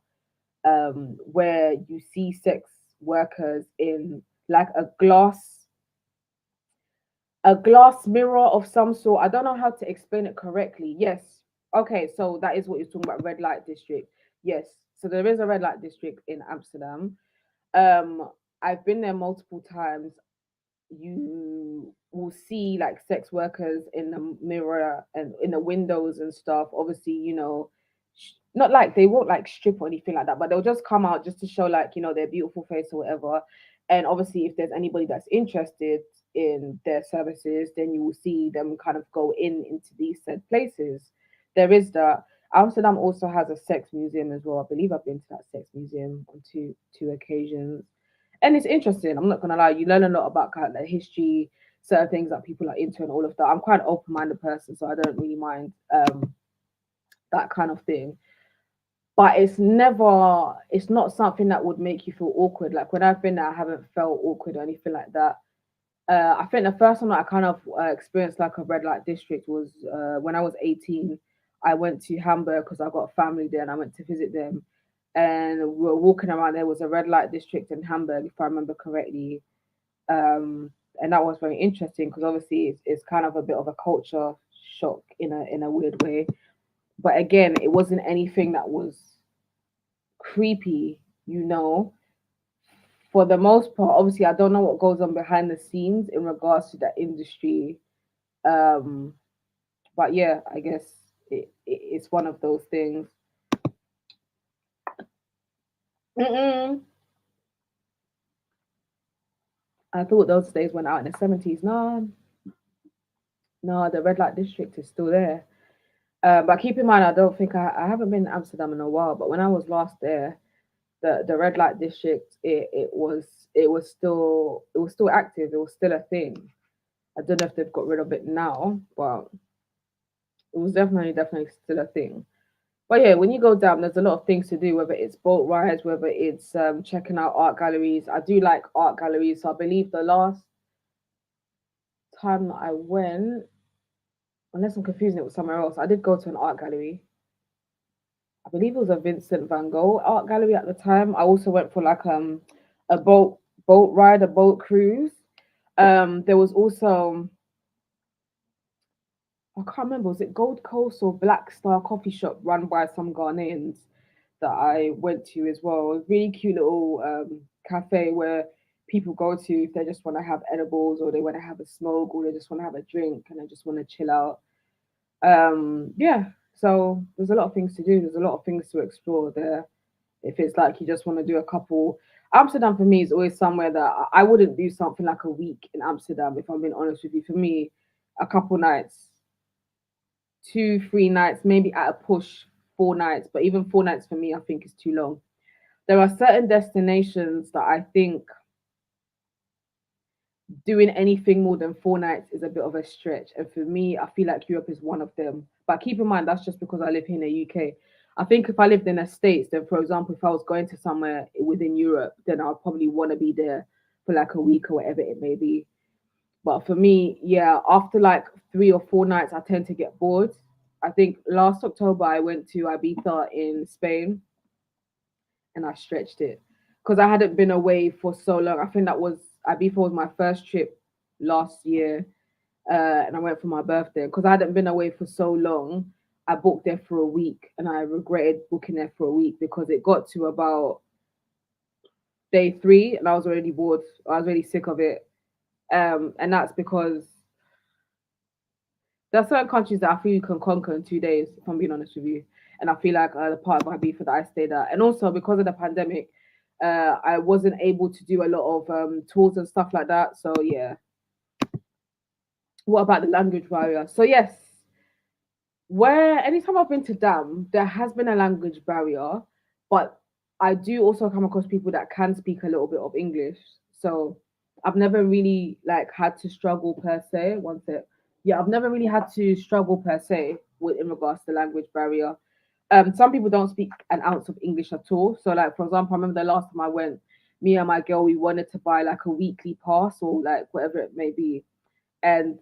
where you see sex workers in like a glass mirror of some sort. I don't know how to explain it correctly. Yes. Okay, so that is what you're talking about, red light district. Yes. So there is a red light district in Amsterdam. Um, I've been there multiple times. You will see like sex workers in the mirror and in the windows and stuff. Obviously, not like they won't like strip or anything like that, but they'll just come out just to show like, their beautiful face or whatever. And obviously, if there's anybody that's interested in their services, then you will see them kind of go into these said places. There is that. Amsterdam also has a sex museum as well. I believe I've been to that sex museum on two occasions, and it's interesting. I'm not gonna lie, you learn a lot about kind of the history, certain things that people are into, and all of that. I'm quite an open-minded person, so I don't really mind that kind of thing. But it's not something that would make you feel awkward. Like when I've been there, I haven't felt awkward or anything like that. I think the first time that I kind of experienced like a red light district was when I was 18. I went to Hamburg because I got a family there and I went to visit them. And we were walking around. There was a red light district in Hamburg, if I remember correctly. And that was very interesting because obviously it's kind of a bit of a culture shock in a weird way. But again, it wasn't anything that was creepy, you know. For the most part, obviously, I don't know what goes on behind the scenes in regards to that industry. Um, but yeah, I guess it's one of those things. Mm-mm. I thought those days went out in the 70s. No, no, the red light district is still there. But keep in mind, I don't think I haven't been in Amsterdam in a while. But when I was last there, the red light district it was still active. It was still a thing. I don't know if they've got rid of it now, but it was definitely still a thing. But yeah, when you go down, there's a lot of things to do, whether it's boat rides, whether it's checking out art galleries. I do like art galleries. So I believe the last time that I went, unless I'm confusing it with somewhere else, I did go to an art gallery. I believe it was a Vincent van Gogh art gallery at the time. I also went for like a boat ride, a boat cruise. There was also, I can't remember, was it Gold Coast or Black Star coffee shop run by some Ghanaians that I went to as well. A really cute little cafe where people go to if they just want to have edibles or they want to have a smoke or they just want to have a drink and they just want to chill out. Yeah, so there's a lot of things to do. There's a lot of things to explore there. If it's like you just want to do a couple, Amsterdam for me is always somewhere that I wouldn't do something like a week in Amsterdam. If I'm being honest with you, for me, a couple nights 2, 3 nights, maybe at a push 4 nights. But even 4 nights for me, I think is too long. There are certain destinations that I think doing anything more than 4 nights is a bit of a stretch. And for me, I feel like Europe is one of them. But keep in mind, that's just because I live here in the UK. I think if I lived in the States, then for example, if I was going to somewhere within Europe, then I'd probably want to be there for like a week or whatever it may be. But for me, yeah, after like 3 or 4 nights, I tend to get bored. I think last October I went to Ibiza in Spain and I stretched it because I hadn't been away for so long. I think that was Ibiza was my first trip last year, and I went for my birthday because I hadn't been away for so long. I booked there for a week, and I regretted booking there for a week because it got to about day three, and I was already bored. I was really sick of it, and that's because there are certain countries that I feel you can conquer in 2 days. If I'm being honest with you, and I feel like the part of Ibiza that I stayed at, and also because of the pandemic, I wasn't able to do a lot of tours and stuff like that. So yeah. What about the language barrier? So yes, where anytime I've been to Dam, there has been a language barrier, but I do also come across people that can speak a little bit of English. So I've never really like had to struggle per se. One sec. Yeah, I've never really had to struggle per se with in regards to language barrier. Some people don't speak an ounce of English at all. So like for example, I remember the last time I went, me and my girl, we wanted to buy like a weekly pass or like whatever it may be. And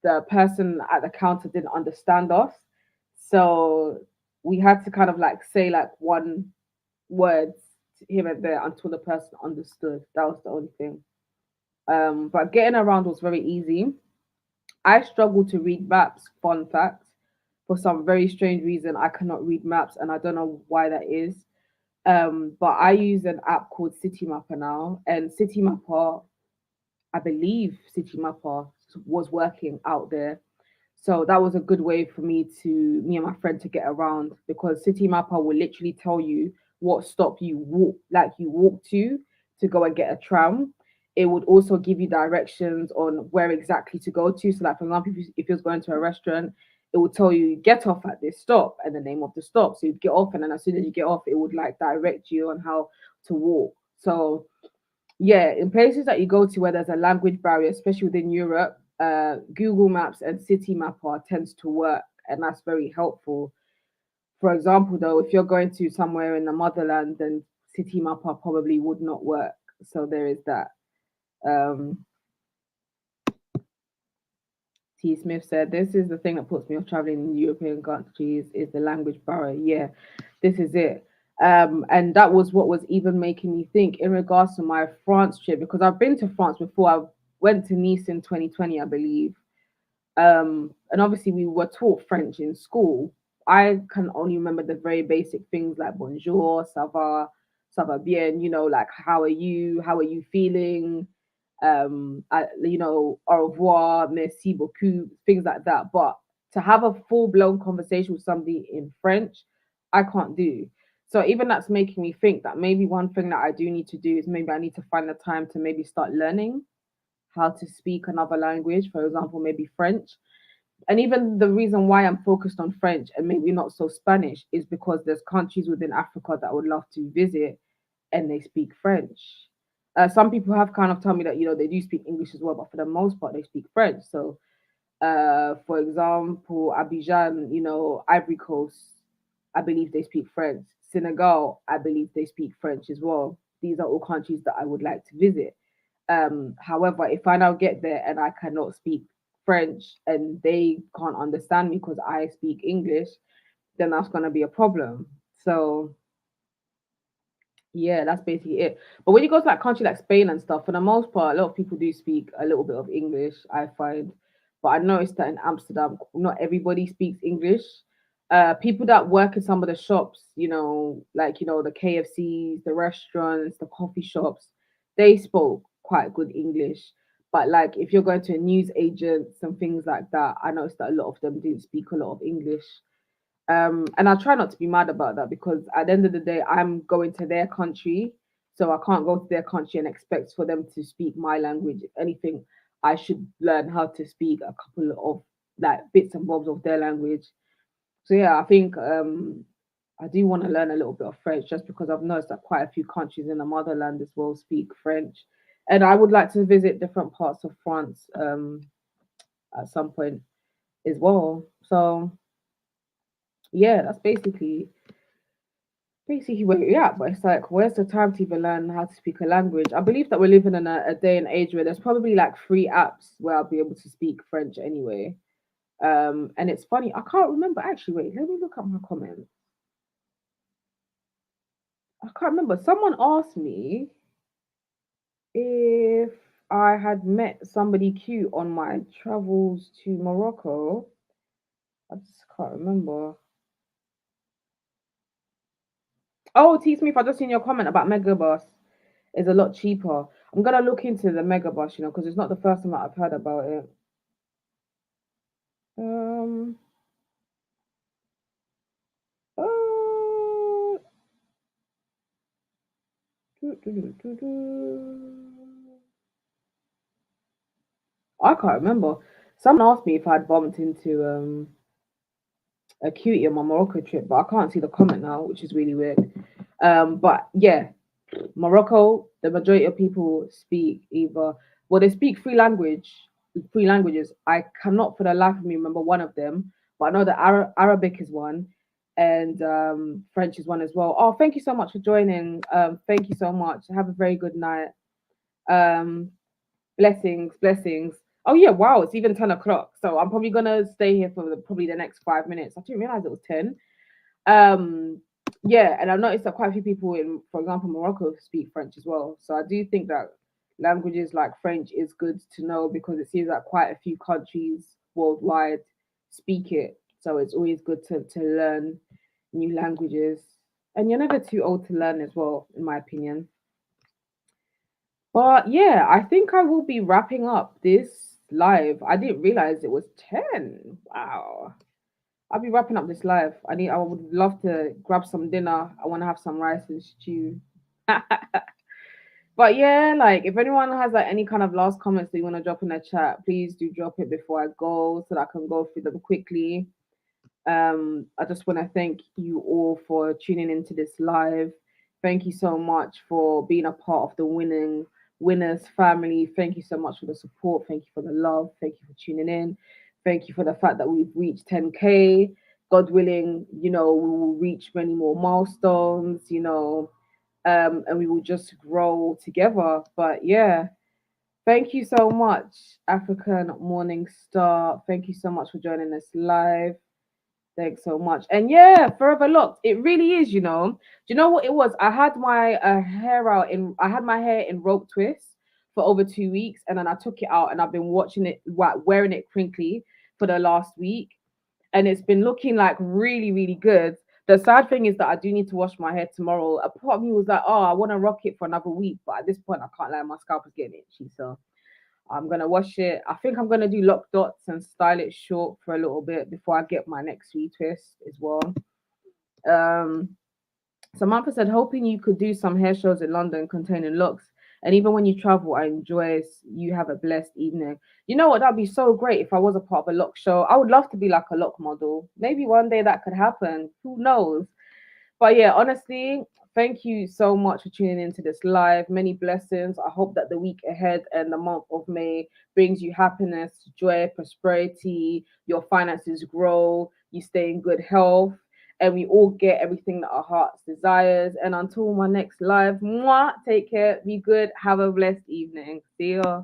the person at the counter didn't understand us. So we had to kind of like say like one word here and there until the person understood. That was the only thing. But getting around was very easy. I struggle to read maps, fun fact. For some very strange reason, I cannot read maps and I don't know why that is. But I use an app called City Mapper now, and City Mapper, I believe City Mapper was working out there. So that was a good way for me and my friend to get around because City Mapper will literally tell you what stop you walk to go and get a tram. It would also give you directions on where exactly to go to. So, like for example, if you're going to a restaurant, it would tell you get off at this stop and the name of the stop. So you'd get off, and then as soon as you get off, it would like direct you on how to walk. So yeah, in places that you go to where there's a language barrier, especially within Europe, Google Maps and City Mapper tends to work, and that's very helpful. For example, though, if you're going to somewhere in the motherland, then City Mapper probably would not work. So there is that. Um, T. Smith said, "This is the thing that puts me off traveling in European countries is the language barrier." Yeah, this is it. And that was what was even making me think in regards to my France trip because I've been to France before. I went to Nice in 2020, I believe. And obviously we were taught French in school. I can only remember the very basic things like bonjour, ça va bien, like how are you feeling, au revoir, merci beaucoup, things like that. But to have a full blown conversation with somebody in French, I can't do. So even that's making me think that maybe one thing that I do need to do is maybe I need to find the time to maybe start learning how to speak another language, for example, maybe French. And even the reason why I'm focused on French and maybe not so Spanish is because there's countries within Africa that I would love to visit and they speak French. Some people have kind of told me that they do speak English as well, but for the most part they speak French. So, for example, Abidjan, Ivory Coast, I believe they speak French. Senegal, I believe they speak French as well. These are all countries that I would like to visit. However, if I now get there and I cannot speak French and they can't understand me because I speak English, then that's gonna be a problem. So yeah, that's basically it. But when you go to like country like Spain and stuff, for the most part, a lot of people do speak a little bit of English, I find. But I noticed that in Amsterdam, not everybody speaks English. People that work in some of the shops, like the KFCs, the restaurants, the coffee shops, they spoke quite good English. But like if you're going to a news agents and things like that, I noticed that a lot of them didn't speak a lot of English. And I try not to be mad about that because at the end of the day, I'm going to their country. So I can't go to their country and expect for them to speak my language. If anything, I should learn how to speak a couple of like bits and bobs of their language. So yeah, I think I do want to learn a little bit of French just because I've noticed that quite a few countries in the motherland as well speak French, and I would like to visit different parts of France at some point as well. So yeah, that's basically where we're at. But it's like, where's the time to even learn how to speak a language? I believe that we're living in a day and age where there's probably like free apps where I'll be able to speak French anyway. And it's funny, I can't remember actually. Wait, let me look at my comments. I can't remember. Someone asked me if I had met somebody cute on my travels to Morocco. I just can't remember. Oh, T Smith, I just seen your comment about Megabus. Is a lot cheaper. I'm gonna look into the Megabus, because it's not the first time that I've heard about it. Um, uh, I can't remember. Someone asked me if I'd bumped into a cutie on my Morocco trip, but I can't see the comment now, which is really weird. But yeah, Morocco, the majority of people speak either they speak three languages. I cannot for the life of me remember one of them, but I know that Arabic is one, and French is one as well. Oh, thank you so much for joining. Thank you so much. Have a very good night. Um, blessings, blessings. Oh yeah, wow, it's even 10 o'clock. So I'm probably gonna stay here for probably the next 5 minutes. I didn't realize it was 10. Um, yeah, and I've noticed that quite a few people in, for example, Morocco speak French as well. So I do think that languages like French is good to know because it seems like quite a few countries worldwide speak it. So it's always good to learn new languages. And you're never too old to learn as well, in my opinion. But yeah, I think I will be wrapping up this live. I didn't realize it was 10. Wow. I'll be wrapping up this live. I would love to grab some dinner. I want to have some rice and stew. But yeah, like if anyone has like any kind of last comments that you want to drop in the chat, please do drop it before I go so that I can go through them quickly. I just want to thank you all for tuning into this live. Thank you so much for being a part of the winners family. Thank you so much for the support. Thank you for the love. Thank you for tuning in. Thank you for the fact that we've reached 10K. God willing, we will reach many more milestones, and we will just grow together. But yeah, thank you so much, African Morning Star. Thank you so much for joining us live. Thanks so much. And yeah, Forever Locked. It really is, Do you know what it was? I had my hair in rope twists for over 2 weeks, and then I took it out and I've been watching it wearing it crinkly for the last week. And it's been looking like really, really good. The sad thing is that I do need to wash my hair tomorrow. A part of me was like, oh, I want to rock it for another week, but at this point I can't lie, my scalp is getting itchy. So I'm gonna wash it. I think I'm gonna do lock dots and style it short for a little bit before I get my next retwist as well. Um, Samantha said, hoping you could do some hair shows in London containing locks. And even when you travel, I enjoy you have a blessed evening. You know what? That'd be so great if I was a part of a lock show. I would love to be like a lock model. Maybe one day that could happen. Who knows? But yeah, honestly, thank you so much for tuning into this live. Many blessings. I hope that the week ahead and the month of May brings you happiness, joy, prosperity, your finances grow, you stay in good health, and we all get everything that our hearts desires. And until my next live, mwah, take care, be good, have a blessed evening. See ya.